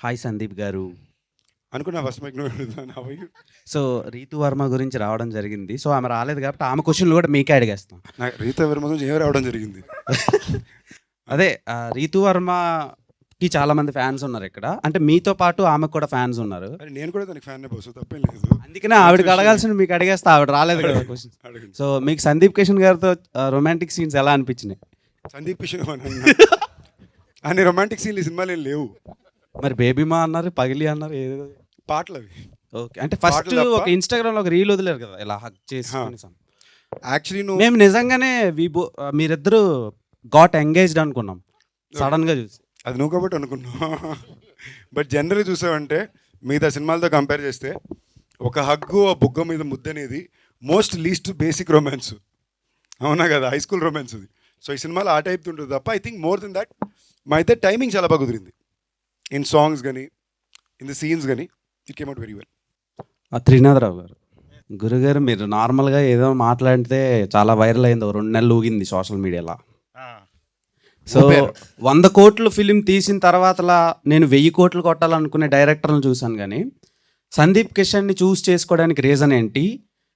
Hi Sandeep గారు. అనుకున్నా first mic నువ్వు అడుగుతాను. How are you? So, Ritu Varma గురించి రావడం జరిగింది. సో, ఆమె రాలేదు కాబట్టి ఆమె క్వెషన్‌లు కూడా మీకే అడిగేస్తాం. నాకు రీతా వర్మ గురించి ఏం రావడం జరిగింది. అదే రీతు వర్మకి చాలామంది ఫ్యాన్స్ ఉన్నారిక్కడ. అంటే మీతో పాటు ఆమెకు కూడా ఫ్యాన్స్ ఉన్నారు. అరే నేను కూడా దానికి ఫ్యాన్ బస్సు తప్పేం లేదు. అందుకనే ఆవిడకి అడగాల్సింది మీకు అడిగేస్తా. ఆవిడ రాలేదు కదా క్వెషన్స్. అడగండి. సో, మీకు సందీప్ కిషన్ గారితో రొమాంటిక్ సీన్స్ ఎలా అనిపించినాయి? సందీప్ కిషన్ అన్ని రొమాంటిక్ సీన్లు ఈ సినిమాలు ఏం లేవు. మరి బేబీమా అన్నారు, పగిలి అన్నారు ఏదో. పాటలు అవి ఓకే. అంటే ఫస్ట్ పాటలు తప్ప? ఒక ఇన్‌స్టాగ్రామ్‌లో ఒక రీల్ వదిలారు కదా! ఇలా హగ్ చేసుకొని యాక్చువల్లీ నువ్వు మేము నిజంగానే మీరిద్దరూ గాట్ ఎంగేజ్డ్ అనుకున్నాం సడన్‌గా చూసి. అది నువ్వు కాబట్టి అనుకున్నావు. బట్ జనరల్గా చూసావంటే మిగతా సినిమాలతో కంపేర్ చేస్తే ఒక హగ్గు ఆ బుగ్గ మీద ముద్ద అనేది మోస్ట్ లీస్ట్ బేసిక్ రొమాన్స్. అవునా కదా, హై స్కూల్ రొమాన్స్ అది. సో ఈ సినిమాలో ఆ టైప్ ఉంటుంది తప్ప I think more than that మా అయితే టైమింగ్ చాలా బాగా కుదిరింది. ఇన్ సాంగ్స్ కానీ ఇన్ ది సీన్స్ కానీ it came out very well. Trinatha Rao గారు, గురుగారు మీరు నార్మల్గా ఏదో మాట్లాడితే చాలా వైరల్ అయింది. 2 నెలలు ఊగింది సోషల్ మీడియాలో. సో 100 కోట్లు ఫిలిం తీసిన తర్వాతలా నేను 1000 కోట్లు కొట్టాలనుకునే డైరెక్టర్లను చూశాను. కానీ సందీప్ కిషన్ని చూస్ చేసుకోవడానికి రీజన్ ఏంటి?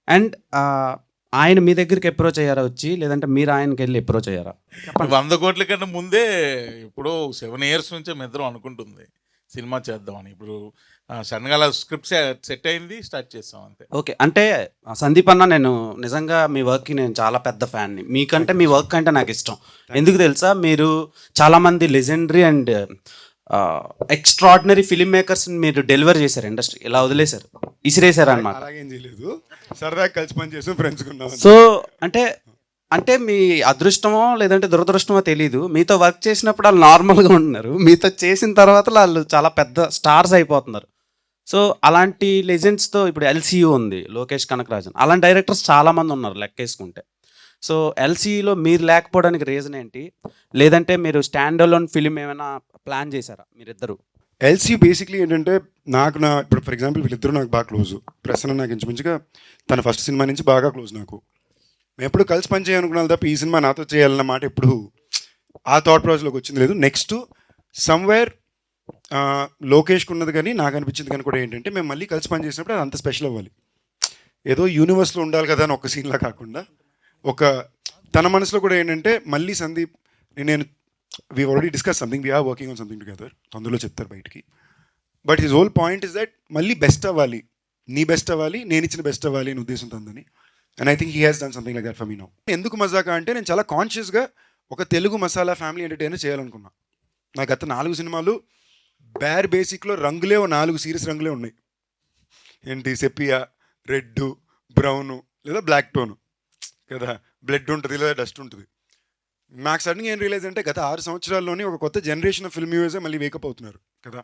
అండ్ ఆయన మీ దగ్గరికి అప్రోచ్ అయ్యారా వచ్చి, లేదంటే మీరు ఆయనకి వెళ్ళి అప్రోచ్ అయ్యారా? 100 కోట్ల కన్నా ముందే ఇప్పుడు 7 years నుంచే మేము ఇద్దరం అనుకుంటుంది సినిమా చేద్దామని. ఇప్పుడు సడన్గా అలా స్క్రిప్ట్ సెట్ అయింది, స్టార్ట్ చేస్తాం అంతే. ఓకే. అంటే సందీప్ అన్న, నేను నిజంగా మీ వర్క్కి నేను చాలా పెద్ద ఫ్యాన్ని. మీకంటే మీ వర్క్ అంటే నాకు ఇష్టం. ఎందుకు తెలుసా? మీరు చాలామంది లెజెండరీ అండ్ ఎక్స్ట్రాడినరీ ఫిల్మ్ మేకర్స్ని మీరు డెలివర్ చేశారు ఇండస్ట్రీ. ఇలా వదిలేశారు, ఇసిరేశారు అనమాట. అలాగేం చేయలేదు, సరదాగా కలిసి పని చేసాం, ఫ్రెండ్స్ ఉన్నాం. సో అంటే మీ అదృష్టమో లేదంటే దురదృష్టమో తెలీదు, మీతో వర్క్ చేసినప్పుడు వాళ్ళు నార్మల్గా ఉంటున్నారు, మీతో చేసిన తర్వాత వాళ్ళు చాలా పెద్ద స్టార్స్ అయిపోతున్నారు. సో అలాంటి లెజెండ్స్తో ఇప్పుడు ఎల్సీయూ ఉంది, లోకేష్ కనకరాజన్, అలాంటి డైరెక్టర్స్ చాలామంది ఉన్నారు లెక్కేసుకుంటే. సో ఎల్సీయూలో మీరు లేకపోవడానికి రీజన్ ఏంటి? లేదంటే మీరు స్టాండ్ అలోన్ ఫిలిం ఏమైనా ప్లాన్ చేశారా మీరిద్దరు? ఎల్సీ బేసిక్లీ ఏంటంటే నాకు ఇప్పుడు ఫర్ ఎగ్జాంపుల్ వీళ్ళిద్దరూ నాకు బాగా క్లోజ్. ప్రసన్న నాకు ఇంచుమించుగా తన ఫస్ట్ సినిమా నుంచి బాగా క్లోజ్ నాకు. మేము ఎప్పుడు కలిసి పని చేయాలనుకున్నాను తప్ప ఈ సినిమా నాతో చేయాలన్న మాట ఎప్పుడు ఆ థాట్ ప్రాసెస్లోకి వచ్చింది లేదు. నెక్స్ట్ సమ్వేర్ లోకేష్కి ఉన్నది కానీ నాకు అనిపించింది కానీ కూడా ఏంటంటే మేము మళ్ళీ కలిసి పని చేసినప్పుడు అది అంత స్పెషల్ అవ్వాలి. ఏదో యూనివర్స్లో ఉండాలి కదా అని ఒక సీన్లా కాకుండా ఒక తన మనసులో కూడా ఏంటంటే మళ్ళీ సందీప్ నేను we already discuss something, we are working on something together, తొందరలో చెప్తారు బయటికి. But his whole point is that మళ్ళీ బెస్ట్ అవ్వాలి, నీ బెస్ట్ అవ్వాలి, నేను ఇచ్చిన బెస్ట్ అవ్వాలి అని ఉద్దేశం ఉందని. And I think he has done something like that for me now. ఎందుకు మజాకా అంటే నేను చాలా కాన్షియస్గా ఒక తెలుగు మసాలా ఫ్యామిలీ ఎంటర్టైనర్ చేయాలనుకున్నా. నా గత 4 సినిమాలు బేర్ బేసిక్లో రంగులే 4 సీరియస్ రంగులే ఉన్నాయి. ఏంటి, సెపియా, రెడ్, బ్రౌను లేదా బ్లాక్ టోను కదా, బ్లడ్ ఉంటుంది లేదా డస్ట్ ఉంటుంది. నాకు సడన్గా ఏం రియలైజ్ అంటే గత 6 సంవత్సరాల్లోనే ఒక కొత్త జనరేషన్ ఆఫ్ ఫిల్మ్ వ్యూవర్సే మళ్ళీ వేకప్ అవుతున్నారు కదా.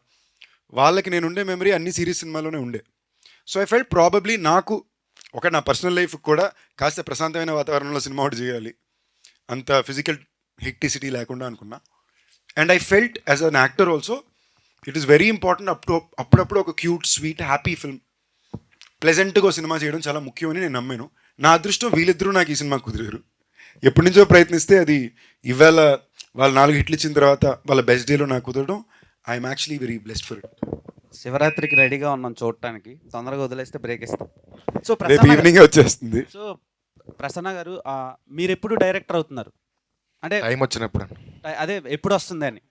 వాళ్ళకి నేను ఉండే మెమరీ అన్ని సిరీస్ సినిమాల్లోనే ఉండే. సో ఐ ఫెల్ట్ ప్రాబబ్లీ నాకు ఒక నా పర్సనల్ లైఫ్ కూడా కాస్త ప్రశాంతమైన వాతావరణంలో సినిమా ఒకటి చేయాలి, అంత ఫిజికల్ హెక్టిసిటీ లేకుండా అనుకున్నా. And I felt as an actor also it is very important అప్పుడప్పుడు ఒక క్యూట్ స్వీట్ హ్యాపీ ఫిల్మ్ ప్లెజెంట్గా సినిమా చేయడం చాలా ముఖ్యమని నేను నమ్మాను. నా అదృష్టం వీళ్ళిద్దరూ నాకు ఈ సినిమా కుదిరారు. ఎప్పటి నుంచో ప్రయత్నిస్తే అది ఇవాళ వాళ్ళు 4 హిట్లు ఇచ్చిన తర్వాత వాళ్ళ బెస్ట్ డేలో నాకు కుదరడం I'm actually very blessed for it. శివరాత్రికి రెడీగా ఉన్నాం చూడటానికి, తొందరగా వదిలేస్తే బ్రేక్ ఇస్తాం. సో రేపు ఈవినింగ్ వచ్చేస్తుంది. సో ప్రసన్న గారు, మీరు ఎప్పుడు డైరెక్టర్ అవుతున్నారు? అంటే టైం వచ్చినప్పుడు అదే ఎప్పుడు వస్తుంది అని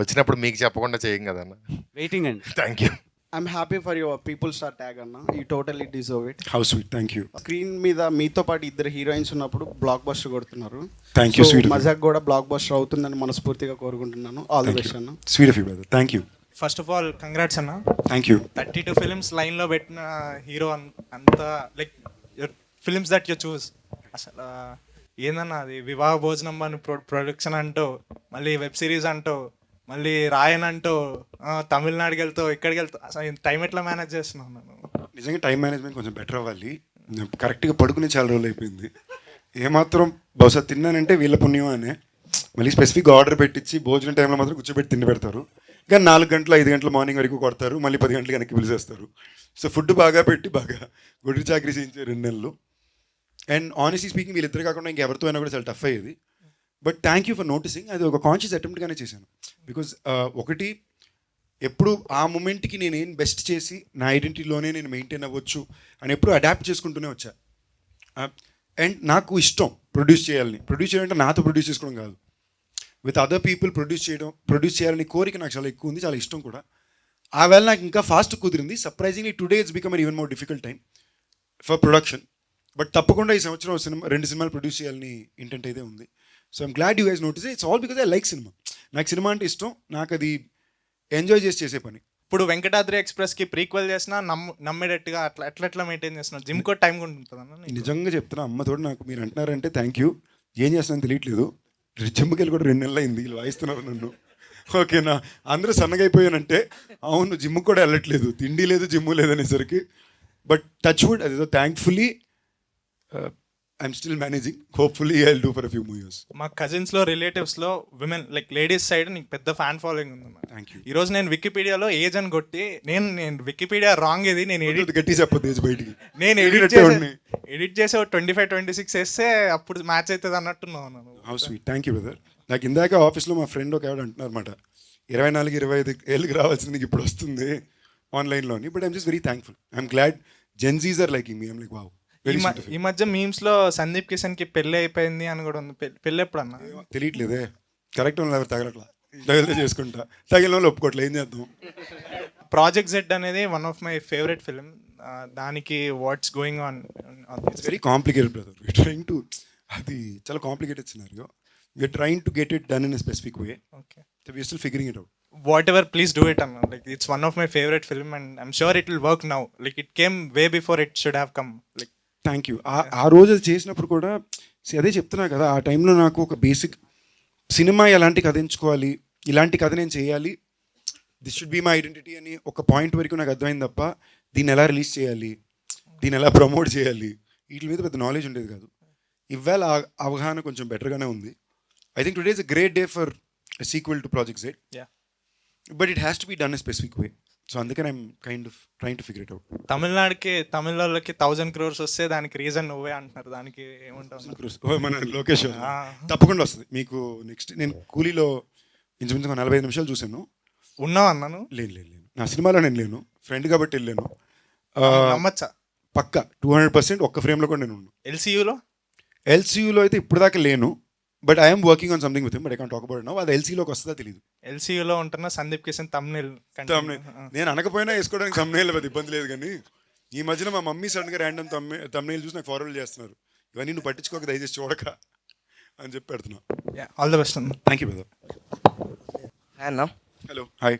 వచ్చినప్పుడు మీకు చెప్పకుండా చేయం కదన్న. వెయిటింగ్ అండి. Thank you. I'm happy for your people star tag అన్న. You totally deserve it. How sweet, thank you. Screen మీద మీతో పాటు ఇద్దరు హీరోయిన్స్ ఉన్నప్పుడు బ్లాక్ బస్టర్ కొడుతున్నారు. Thank you sweet. మజాక్ కూడా బ్లాక్ బస్టర్ అవుతుందని మనస్ఫూర్తిగా కోరుకుంటున్నాను. ఆల్ ది బెస్ట్ అన్న. Sweet of you brother, thank you. First of all congrats అన్న. Thank you. 32 ఫిలిమ్స్ లైన్లో పెట్టిన హీరో అంతా like films that you choose. అసలు ఏందన్నా అది వివాహ భోజనం అని ప్రొడక్షన్ అంటూ, మళ్ళీ వెబ్ సిరీస్ అంటూ, మళ్ళీ రాయన్ అంటూ, తమిళనాడుకి వెళ్తావు, ఇక్కడికి వెళ్తావు. అసలు టైం ఎట్లా మేనేజ్ చేస్తున్నావు? నేను నిజంగా టైం మేనేజ్మెంట్ కొంచెం బెటర్ అవ్వాలి. కరెక్ట్గా పడుకునే చాలా రోజులు అయిపోయింది. ఏమాత్రం బహుశా తిన్నానంటే వీళ్ళ పుణ్యం అనే. మళ్ళీ స్పెసిఫిక్గా ఆర్డర్ పెట్టించి భోజనం టైంలో మాత్రం కూర్చోబెట్టి తిండి పెడతారు. కానీ 4 గంటలు 5 గంటల మార్నింగ్ వరకు కొడతారు, మళ్ళీ 10 గంటలకు వెనక్కి పిలిచేస్తారు. సో ఫుడ్ బాగా పెట్టి బాగా గుడి చాకరీ చేయించారు 2 నెలలు. అండ్ ఆనెస్ట్లీ స్పీకింగ్ వీళ్ళిద్దరు కాకుండా ఇంకెవరితో అయినా కూడా చాలా టఫ్ అయ్యేది. But thank you for noticing. అది ఒక కాన్షియస్ అటెంప్ట్గానే చేశాను. బికాజ్ ఒకటి ఎప్పుడు ఆ మూమెంట్కి నేను ఏం బెస్ట్ చేసి నా ఐడెంటిటీలోనే నేను మెయింటైన్ అవ్వచ్చు అని ఎప్పుడు అడాప్ట్ చేసుకుంటూనే వచ్చా. అండ్ నాకు ఇష్టం ప్రొడ్యూస్ చేయాలంటే నాతో ప్రొడ్యూస్ చేసుకోవడం కాదు, విత్ అదర్ పీపుల్ ప్రొడ్యూస్ చేయాలని కోరిక నాకు చాలా ఎక్కువ ఉంది, చాలా ఇష్టం కూడా. ఆ వేళ నాకు ఇంకా ఫాస్ట్ కుదిరింది. Surprisingly today it's become an even more difficult time for production. But తప్పకుండా ఈ సంవత్సరం 2 సినిమాలు ప్రొడ్యూస్ చేయాలని ఇంటెంట్ అయితే ఉంది. So I'm glad you guys notice. It's all because I like cinema. నాకు సినిమా అంటే ఇష్టం, నాకు అది ఎంజాయ్ చేసే పని. ఇప్పుడు వెంకటాద్రి ఎక్స్ప్రెస్కి ప్రీక్వెల్ చేసినా నమ్మేటట్టుగా ఎట్లా మెయింటైన్ చేస్తున్నారు? జిమ్ కూడా టైం కూడా ఉంటుందన్న. నిజంగా చెప్తున్నా, అమ్మతోడు నాకు మీరు అంటున్నారంటే థ్యాంక్ యూ. ఏం చేస్తున్నాను తెలియట్లేదు. జిమ్కి వెళ్ళి కూడా 2 నెలలు అయింది, వీళ్ళు వాయిస్తున్నారు నన్ను. ఓకేనా, అందరూ సన్నగా అయిపోయానంటే అవును, జిమ్కి కూడా వెళ్ళట్లేదు, తిండి లేదు జిమ్ లేదు అనేసరికి. బట్ టచ్ వుడ్, అదేదో thankfully I'm still managing. Hopefully I will do for a few more years. మా కజిన్స్లో రిలేటివ్స్లో విమెన్ లైక్ లేడీస్ సైడ్ నీకు పెద్ద ఫ్యాన్ ఫాలోయింగ్ ఉందన్నమాట. Thank you. ఈరోజు నేను వికీపీడియాలో ఏజ్ అని కొట్టి నేను వికీపీడియా రాంగ్ ఇది నేను గట్టి చెప్పొద్దు ఏజ్ బయటికి. నేను ఎడిట్ చేసే 25-26 వేస్తే అప్పుడు మ్యాచ్ అవుతుంది అన్నట్టున్నాను. How sweet, thank you brother. నాకు ఇందాక ఆఫీస్లో మా ఫ్రెండ్ ఒక ఆవిడ అంటున్నారు అనమాట, 24-25 ఏళ్ళకి రావాల్సింది నీకు ఇప్పుడు వస్తుంది ఆన్లైన్లోని. But I'm just very thankful. I'm glad Gen Zs are liking me. I'm like wow. ఈ మధ్య మీమ్స్ లో సందీప్ కిషన్ కి పెళ్లి అయిపోయింది అని కూడా ఉంది. పెళ్లి ఎప్పుడు అన్న? తెలియట్లేదే, కరెక్ట్ ఎవరు తగలట్లా, తగిలితే చేసుకుంటా, తగిలిన వాళ్ళు ఒప్పుకోవట్లే, ఏం చేద్దాం. ప్రాజెక్ట్ జెడ్ అనేది one of my favourite film. దానికి what's going on? It's very complicated brother. We're trying to, అది చాలా complicated scenario. We're trying to get it done in a specific way. Okay, we're still figuring it out. whatever, please do it, Anna. Like, it's one of my favorite film and I'm sure it will work now. Like, it came way before it should have come. Like, thank you. ఆ రోజు అది చేసినప్పుడు కూడా అదే చెప్తున్నా కదా, ఆ టైంలో నాకు ఒక బేసిక్ సినిమా ఎలాంటి కథ ఎంచుకోవాలి, ఇలాంటి కథ నేను చేయాలి, this should be my identity అని ఒక పాయింట్ వరకు నాకు అర్థమైంది తప్ప దీన్ని ఎలా రిలీజ్ చేయాలి, దీన్ని ఎలా ప్రమోట్ చేయాలి, వీటి మీద పెద్ద నాలెడ్జ్ ఉండేది కాదు. ఇవాళ అవగాహన కొంచెం బెటర్గానే ఉంది. I think today is a great day for sequel to Project Z. But it has to be done a specific way. So అందుకని I'm kind of trying to figure it out. Tamil వాళ్ళకి 1000 crores వస్తే దానికి reason నువ్వే అంటున్నారు. దానికి ఏమంటావు? మన లోకేష్ తప్పకుండా వస్తుంది మీకు. నెక్స్ట్ నేను కూలీలో ఇంచుమించు 45 నిమిషాలు చూశాను. ఉన్నావు అన్నాను? లేను, నా సినిమాలో నేను లేను, ఫ్రెండ్ కాబట్టి వెళ్ళాను. నమ్మచ్చా? పక్కా 200% ఒక్క ఫ్రేమ్లో కూడా నేను ఉన్నాను. ఎల్సీయూలో అయితే ఇప్పుడు దాకా లేను, but I'm working on something with him, but I can't talk about now. అది ఎల్సీలోకి వస్తుందా తెలియదు. ఎల్సీయూలో ఉంటున్న సందీప్ కిషన్ తమ్నేల్ నేను అనకపోయినా వేసుకోవడానికి తమ్నేల్ పెద్ద ఇబ్బంది లేదు. కానీ ఈ మధ్యన మా మమ్మీ సడన్గా ర్యాండమ్ తమ్నేల్ చూసి నాకు ఫార్వర్డ్ చేస్తున్నారు, ఇవన్నీ నువ్వు పట్టించుకోక దయచేసి చూడక అని చెప్పి పెడుతున్నా. ఆల్ ద బెస్ట్ అన్న. Thank you brother. అన్న, హలో, హాయ్.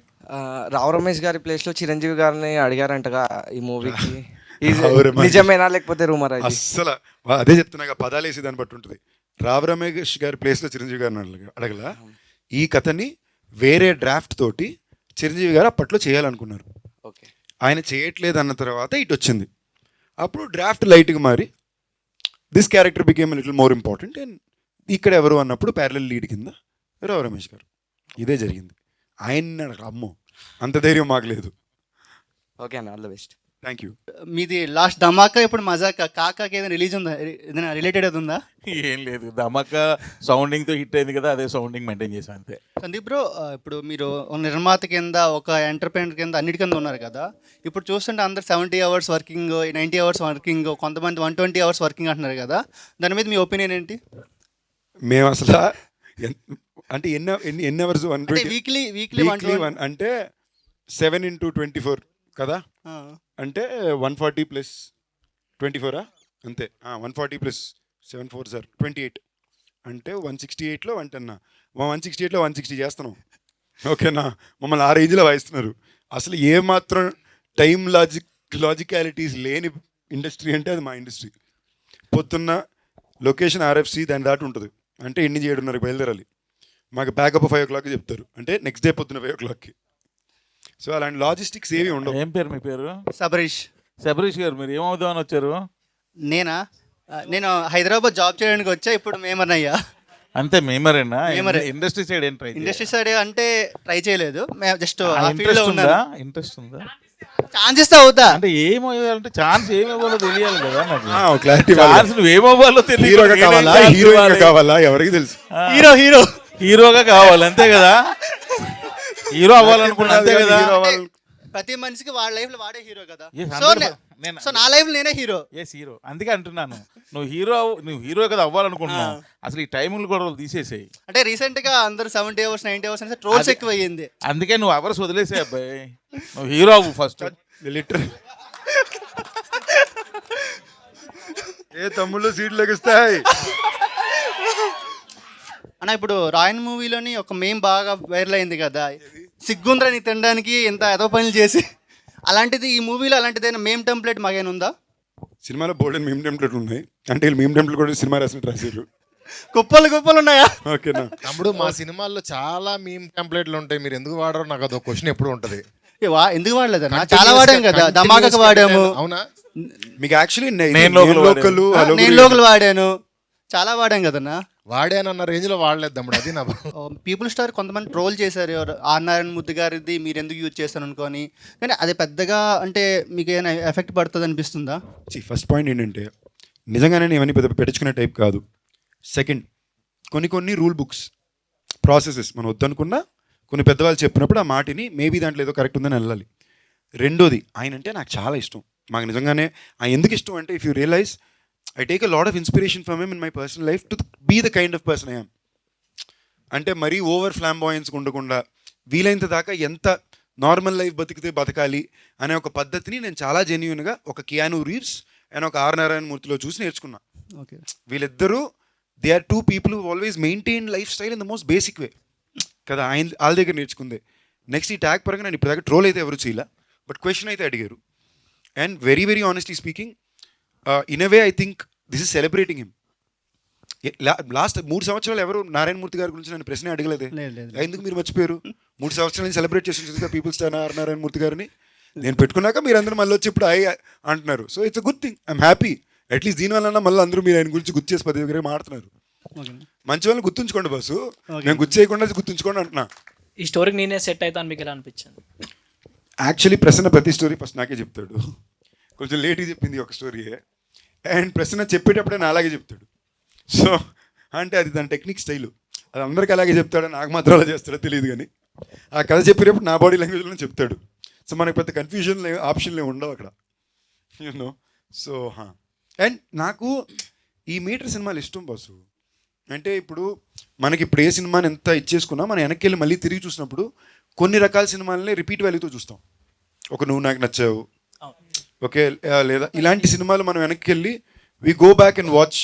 రావు రమేష్ గారి ప్లేస్లో చిరంజీవి గారిని అడిగారంటగా ఈ మూవీకి. రావు రమేష్ నిజమేనా లేకపోతే రూమర్? అస్సలు అదే చెప్తున్నా, పదాలు వేసి దాన్ని బట్టి ఉంటుంది. రావు రమేష్ గారి ప్లేస్లో చిరంజీవి గారిని అడగల. ఈ కథని వేరే డ్రాఫ్ట్ తోటి చిరంజీవి గారు అప్పట్లో చేయాలనుకున్నారు. ఓకే, ఆయన చేయట్లేదు అన్న తర్వాత ఇటు వచ్చింది. అప్పుడు డ్రాఫ్ట్ లైట్గా మారి this character became little more important. And ఇక్కడ ఎవరు అన్నప్పుడు ప్యారలల్ లీడ్ కింద రావు రమేష్ గారు. ఇదే జరిగింది. ఆయన అమ్మో అంత ధైర్యం మాకు లేదు. ఓకే అన్న, all the best. Thank you. మీది లాస్ట్ ధమాకా, ఇప్పుడు మజాకా, కాకాకి ఏదైనా రిలీజ్ ఉందా? ఏదైనా రిలేటెడ్ అది ఉందా? ఏం లేదు, ధమాకా సౌండింగ్తో హిట్ అయింది కదా, అదే సౌండింగ్ మెయింటైన్ చేసాం అంతే. సందీప్ బ్రో, ఇప్పుడు మీరు ఒక నిర్మాత కింద, ఒక ఎంటర్ప్రైనర్ కింద, అన్నిటి కింద ఉన్నారు కదా. ఇప్పుడు చూస్తుంటే అందరు 70 hours వర్కింగ్, 90 hours వర్కింగ్, కొంతమంది 120 hours వర్కింగ్ అంటున్నారు కదా. దాని మీద మీ ఒపీనియన్ ఏంటి? మేము అసలు అంటే ఎన్ని అవర్స్? వీక్లీ అంటే 7 into 24 కదా, అంటే 140 + 24 అంతే. 140 + 7 4 సార్ 28 అంటే 168లో 168లో 160 చేస్తున్నాం. ఓకేనా, మమ్మల్ని ఆ రేంజ్లో వాయిస్తున్నారు. అసలు ఏమాత్రం టైం లాజికాలిటీస్ లేని ఇండస్ట్రీ అంటే అది మా ఇండస్ట్రీ. పొద్దున్న లొకేషన్ RFC దాని దాటి ఉంటుంది, అంటే 7:30 బయలుదేరాలి. మాకు బ్యాకప్ 5 o'clock చెప్తారు, అంటే నెక్స్ట్ డే పొద్దున్న 5 o'clock. సో అలాంటి లాజిస్టిక్స్ ఏవి ఉండవు. ఏం పేరు మీ పేరు? సబరీష్ గారు. మీరు ఏమవుదామని వచ్చారు? నేను హైదరాబాద్ జాబ్ చేయడానికి వచ్చా. ఇప్పుడు మేమర్ అయ్యా. అంతే, మేమరేనా? ఇండస్ట్రీ సైడ్ ఏం ఇండస్ట్రీ సైడ్ అంటే ట్రై చేయలేదు. జస్ట్ ఇంట్రెస్ట్ ఉందా? ఛాన్స్ ఇస్తే అవుతా. అంటే ఏమవ్వాలంటే ఛాన్స్ ఏమవ్వాలో తెలియాలి కదా నాకు. క్లారిటీ. ఛాన్స్ నువ్వు ఏమవ్వాలో తెలియదు. కావాలా ఎవరికి తెలుసు. హీరోగా కావాలి అంతే కదా. హీరో అవ్వాలనుకున్నా అంతే కదా. హీరో అవ్వాలి. ప్రతి మనిషికి వాళ్ళ లైఫ్ లో వాడే హీరో కదా. Yes, so 100%. సో నా లైఫ్ నేనే హీరో. ఎస్ హీరో, అందుకే అంటున్నాను నువ్వు హీరో కదా అవ్వాలనుకుంటున్నావు. అసలు ఈ టైములు కూడా తీసేసేయి. అంటే రీసెంట్ గా అందరు 70 అవర్స్ 90 అవర్స్ అంటే ట్రోల్స్ ఎక్కువ అయ్యింది. అందుకే నువ్వు అవర్స్ వదిలేసే అబ్బాయి, నువ్వు హీరో అవ్వు ఫస్ట్. లిటర్ ఏ తమ్ముళ్ళు సీట్లు లెగిస్తాయి. అన్న ఇప్పుడు రాయన్ మూవీలోని ఒక మేమ్ బాగా వైరల్ అయింది కదా, సిగ్గుంద్రని తినడానికి ఎంత ఏదో పనులు చేసి, అలాంటిది ఈ మూవీలో అలాంటిదైనా మేమ్ టెంప్లెట్ మాకేనా ఉందా? సినిమాలో బోర్డు మీమ్ టెంప్లెట్ ఉన్నాయి అంటే వీళ్ళు మీమ్ టెంప్లెట్ కూడా సినిమా రాసినట్టు రాశారు. కుప్పలు ఉన్నాయా? ఓకేనా తమ్ముడు మా సినిమాల్లో చాలా మీమ్ టెంప్లెట్లు ఉంటాయి, మీరు ఎందుకు వాడరో నాకు అదొక క్వశ్చన్ ఎప్పుడు ఉంటది. ఎందుకు వాడలేదన్నా? చాలా వాడాం కదా, ధమాకాకు వాడాము. అవునా? మీకు యాక్చువల్లీ నేను లోకల్ నేను లోకల్ వాడాను, చాలా వాడాం కదన్నా. వాడానన్న రేంజ్ లో వాడలేదు తమ్ముడు, అది నా పీపుల్ స్టార్ కొంతమంది ట్రోల్ చేశారు, ఎవరు ఆర్ నారాయణ మూర్తి గారిది మీరు ఎందుకు యూజ్ చేస్తాను అనుకోని. కానీ అది పెద్దగా అంటే మీకు ఏమైనా ఎఫెక్ట్ పడుతుంది అనిపిస్తుందా? ఫస్ట్ పాయింట్ ఏంటంటే నిజంగానే నేను ఇవన్నీ పెద్ద పెట్టించుకునే టైప్ కాదు. సెకండ్, కొన్ని రూల్ బుక్స్ ప్రాసెసెస్ మనం వద్దనుకున్నా కొన్ని పెద్దవాళ్ళు చెప్పినప్పుడు ఆ మాటిని మేబీ దాంట్లో ఏదో కరెక్ట్ ఉందని వెళ్ళాలి. రెండోది, ఆయన అంటే నాకు చాలా ఇష్టం. మాకు నిజంగానే ఆయన ఎందుకు ఇష్టం అంటే, if you realize I take a lot of inspiration from him in my personal life to be the kind of person I am. అంటే మరీ ఓవర్ ఫ్లాంబాయన్స్ ఉండకుండా వీలైనంత దాకా ఎంత నార్మల్ లైఫ్ బతకాలి అనే ఒక పద్ధతిని నేను చాలా జెన్యూన్గా ఒక కియాను రీవ్స్ అండ్ ఒక ఆర్ నారాయణ మూర్తిలో చూసి నేర్చుకున్నా. ఓకే, వీళ్ళిద్దరూ they are 2 people who always maintain lifestyle in the most basic way కదా. వాళ్ళ దగ్గర నేర్చుకుందే. నెక్స్ట్ ఈ ట్యాగ్ పరంగా నేను ఇప్పటిదాకా ట్రోల్ అయితే ఎవరు చేయలే, బట్ క్వశ్చన్ అయితే అడిగారు. And very very honestly speaking, in a way I think this is celebrating him. Last 3 సంవత్సరాలు ఎవరు నారాయణమూర్తి గారి గురించి నన్ను ప్రశ్న అడగలేదే. ఎందుకు మీరు మర్చిపోయారు? 3 సంవత్సరాల నుంచి సెలబ్రేట్ చేసి పీపుల్ స్టార్ నారాయణమూర్తి గారిని నేను పెట్టుకున్నాక మీరు అందరూ మళ్ళీ వచ్చి ఇప్పుడు అంటున్నారు. So it's a good thing, I'm happy. At least దీనివల్ల మళ్ళీ అందరూ మీరు ఆయన గురించి గుర్తు చేసి 10 దగ్గర మాట్లాడుతున్నారు. మంచి వాళ్ళని గుర్తుంచుకోండి బాసు, నేను గుర్తు చేయకుండా గుర్తుంచుకోండి అంటున్నా. ఈ స్టోరీకి నేనే సెట్ అవుతాను మీకు ఎలా అనిపించింది? యాక్చువల్లీ ప్రసన్న ప్రతి స్టోరీ ఫస్ట్ నాకే చెప్తాడు. కొంచెం లేట్గా చెప్పింది ఒక స్టోరీయే, అండ్ ప్రసన్న చెప్పేటప్పుడే నా అలాగే చెప్తాడు. సో అంటే అది దాని టెక్నిక్ స్టైలు. అది అందరికీ అలాగే చెప్తాడో నాకు మాత్రం అలా చేస్తాడో తెలియదు, కానీ ఆ కథ చెప్పేటప్పుడు నా బాడీ లాంగ్వేజ్లోనే చెప్తాడు. సో మనకు పెద్ద కన్ఫ్యూజన్ ఆప్షన్లు ఉండవు అక్కడ, యూనో. సో అండ్ నాకు ఈ మీటర్ సినిమాలు ఇష్టం బాసు. అంటే ఇప్పుడు మనకి ఇప్పుడు ఏ సినిమాని ఎంత ఇచ్చేసుకున్నా మనం వెనక్కి వెళ్ళి మళ్ళీ తిరిగి చూసినప్పుడు కొన్ని రకాల సినిమాలని రిపీట్ వాల్యూతో చూస్తాం. ఒక నువ్వు నాకు నచ్చావు, ఓకే, లేదా ఇలాంటి సినిమాలు మనం వెనక్కి వెళ్ళి we go back and watch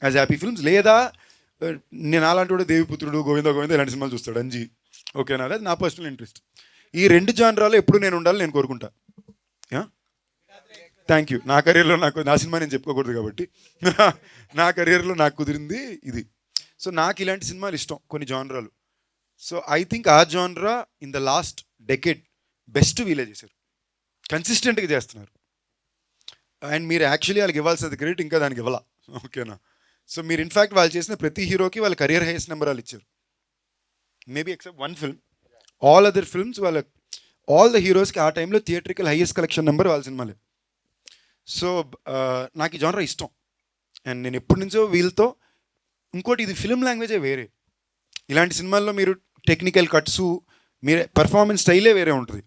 as happy films. లేదా నేను అలాంటి కూడా దేవిపుత్రుడు, గోవింద ఇలాంటి సినిమాలు చూస్తాడు అంజీ, ఓకేనా. అది నా పర్సనల్ ఇంట్రెస్ట్. ఈ 2 జానరాలు ఎప్పుడు నేను ఉండాలని నేను కోరుకుంటా. Thank you. నా కెరీర్లో నా సినిమా నేను చెప్పుకోకూడదు కాబట్టి నా కెరీర్లో నాకు కుదిరింది ఇది. సో నాకు ఇలాంటి సినిమాలు ఇష్టం, కొన్ని జానరాలు. సో ఐ థింక్ ఆ జానరా in the last decade best వీలే చేశారు, కన్సిస్టెంట్గా చేస్తున్నారు. అండ్ మీరు యాక్చువల్లీ వాళ్ళకి ఇవ్వాల్సింది క్రెడిట్ ఇంకా దానికి ఇవ్వాల, ఓకేనా. సో మీరు ఇన్ఫ్యాక్ట్ వాళ్ళు చేసిన ప్రతి హీరోకి వాళ్ళ కెరియర్ హైయెస్ట్ నెంబర్ వాళ్ళు ఇచ్చారు, maybe except 1 film. All other films all the హీరోస్కి ఆ టైంలో థియేట్రికల్ హైయెస్ట్ కలెక్షన్ నెంబర్ వాళ్ళ సినిమాలే. సో నాకు ఈ జానరా ఇష్టం. అండ్ నేను ఎప్పటి నుంచో వీళ్ళతో, ఇంకోటి ఇది ఫిల్మ్ లాంగ్వేజే వేరే. ఇలాంటి సినిమాల్లో మీరు టెక్నికల్ కట్స్, మీరు పర్ఫార్మెన్స్ స్టైలే వేరే ఉంటుంది.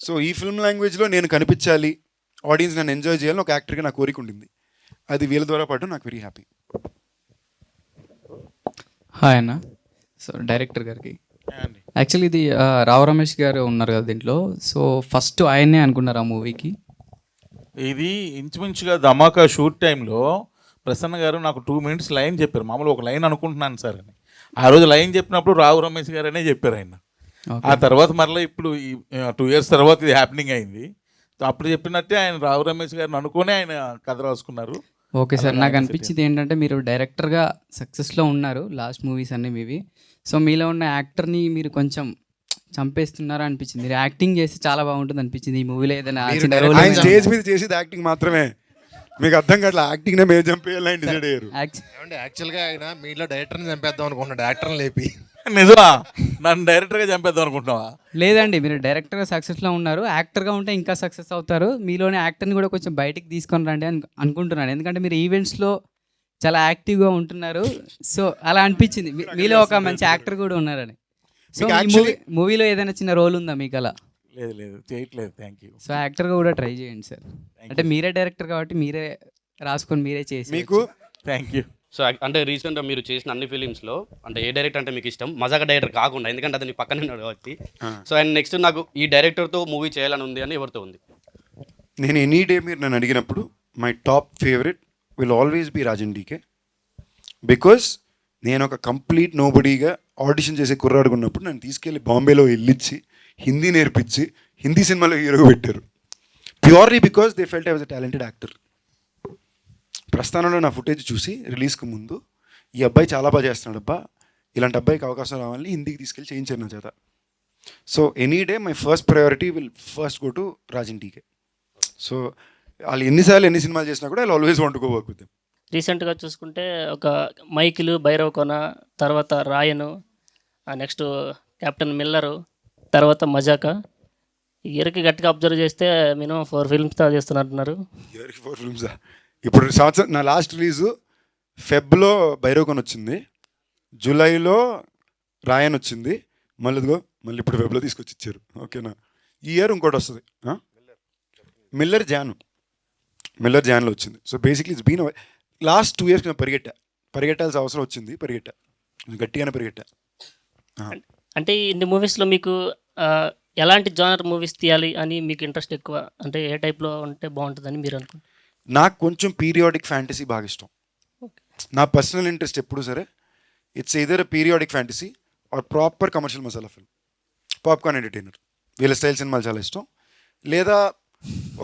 సో ఈ ఫిల్మ్ లాంగ్వేజ్లో నేను కనిపించాలి, ఆడియన్స్ నన్ను ఎంజాయ్ చేయాలని ఒక యాక్టర్గా నా కోరిక ఉండింది. అది వీళ్ళ ద్వారా పాటు నాకు వెరీ హ్యాపీ. హాయ్ అన్న. సో డైరెక్టర్ గారికి యాక్చువల్లీ ఇది రావు రమేష్ గారు ఉన్నారు కదా దీంట్లో, సో ఫస్ట్ ఆయన్నే అనుకున్నారు ఆ మూవీకి. ఇది ఇంచుమించుగా ధమాకా షూట్ టైంలో ప్రసన్న గారు నాకు 2 minutes లైన్ చెప్పారు. మామూలు ఒక లైన్ అనుకుంటున్నాను సార్ అని. ఆ రోజు లైన్ చెప్పినప్పుడు రావు రమేష్ గారు అనే చెప్పారు ఆయన. ఆ తర్వాత మరలా ఇప్పుడు ఈ 2 years తర్వాత ఇది హ్యాపెనింగ్ అయింది. అప్పుడు చెప్పినట్టే ఆయన రావు రమేష్ గారిని అనుకుని ఆయన కథ రాసుకున్నారు. ఓకే సార్, నాకు అనిపించింది ఏంటంటే మీరు డైరెక్టర్గా సక్సెస్లో ఉన్నారు, లాస్ట్ మూవీస్ అన్నీ మీవి. సో మీలో ఉన్న యాక్టర్ని మీరు కొంచెం చంపేస్తున్నారా అనిపించింది. మీరు యాక్టింగ్ చేస్తే చాలా బాగుంటుంది అనిపించింది ఈ మూవీలో. ఏదైనా ఆయన స్టేజ్ మీద చేసేది యాక్టింగ్ మాత్రమే, మీకు అర్థం కావట్లా. యాక్టింగ్ మేము చంపేయాలని డిసైడ్ అయ్యారు. యాక్చువల్గా ఆయన మీలో డైరెక్టర్ని చంపేద్దాం అనుకున్నాడు, యాక్టర్ని లేపి. నిజమా? నన్ను డైరెక్టర్గా చంపేద్దాం అనుకుంటున్నావా? లేదండి, మీరు డైరెక్టర్గా సక్సెస్లో ఉన్నారు, యాక్టర్గా ఉంటే ఇంకా సక్సెస్ అవుతారు. మీలోని యాక్టర్ని కూడా కొంచెం బయటికి తీసుకొని రండి అని అనుకుంటున్నాను. ఎందుకంటే మీరు ఈవెంట్స్లో చాలా యాక్టివ్గా ఉంటున్నారు. సో అలా అనిపించింది మీలో ఒక మంచి యాక్టర్ కూడా ఉన్నారని. సో మీకు ఈ actually- మూవీలో ఏదైనా చిన్న రోల్ ఉందా మీకు అలా? లేదు లేదు చేయట్లేదు. Thank you. సో యాక్టర్గా కూడా ట్రై చేయండి సార్. అంటే మీరే డైరెక్టర్ కాబట్టి మీరే రాసుకొని మీరే చేసి మీకు థ్యాంక్ యూ. సో అంటే రీసెంట్గా మీరు చేసిన అన్ని ఫిలిమ్స్లో అంటే ఏ డైరెక్టర్ అంటే మీకు ఇష్టం? మజాక డైరెక్టర్ కాకుండా, ఎందుకంటే అతని పక్కనే ఉన్నాడు కాబట్టి. సో అండ్ నెక్స్ట్ నాకు ఈ డైరెక్టర్తో మూవీ చేయాలని ఉంది అని ఎవరితో ఉంది? నేను ఎనీ డే మీరు నన్ను అడిగినప్పుడు my top favourite will always be Raj and DK. Because నేను ఒక కంప్లీట్ నోబడీగా ఆడిషన్ చేసే కుర్రాడుకున్నప్పుడు నన్ను తీసుకెళ్ళి బాంబేలో వెళ్ళిచ్చి హిందీ నేర్పించి హిందీ సినిమాలో హీరోగా పెట్టారు. Purely because they felt I was a talented actor. ప్రస్థానంలో నా ఫుటేజ్ చూసి రిలీజ్కి ముందు ఈ అబ్బాయి చాలా బాగా చేస్తున్నాడు అబ్బా, ఇలాంటి అబ్బాయికి అవకాశం రావాలని హిందీకి తీసుకెళ్ళి చేయించారు నా చేత. So any day my first priority will first go to Raj and DK. So వాళ్ళు ఎన్నిసార్లు ఎన్ని సినిమాలు చేసినా కూడా I always want to go work with them. రీసెంట్గా చూసుకుంటే ఒక మైకిలు, భైరవ కొన, తర్వాత రాయను, నెక్స్ట్ కెప్టెన్ మిల్లరు, తర్వాత మజాక. ఈ ఇయర్కి గట్టిగా అబ్జర్వ్ చేస్తే మినిమం 4 ఫిల్మ్స్ చేస్తున్నట్టున్నారు. ఇయర్కి 4 ఫిల్మ్సా? ఇప్పుడు సంవత్సరం నా లాస్ట్ రిలీజు ఫెబ్లో భైరవకొన్ వచ్చింది, జూలైలో రాయన్ వచ్చింది, మళ్ళీ మళ్ళీ ఇప్పుడు వెబ్లో తీసుకొచ్చి ఇచ్చారు. ఓకేనా? ఈ ఇయర్ ఇంకోటి వస్తుంది, మిల్లర్ జాన్లో వచ్చింది. So basically it's been last 2 years నేను పరిగెట్టాల్సిన అవసరం వచ్చింది, గట్టిగానే పరిగెట్టా. అంటే ఇన్ని మూవీస్లో మీకు ఎలాంటి జానర్ మూవీస్ తీయాలి అని మీకు ఇంట్రెస్ట్ ఎక్కువ? అంటే ఏ టైప్లో ఉంటే బాగుంటుందని మీరు అనుకుంటున్నారు? నాకు కొంచెం పీరియాడిక్ ఫ్యాంటసీ బాగా ఇష్టం. నా పర్సనల్ ఇంట్రెస్ట్ ఎప్పుడు సరే it's either periodic fantasy or proper commercial masala film, popcorn entertainer. వీళ్ళ స్టైల్ సినిమాలు చాలా ఇష్టం. లేదా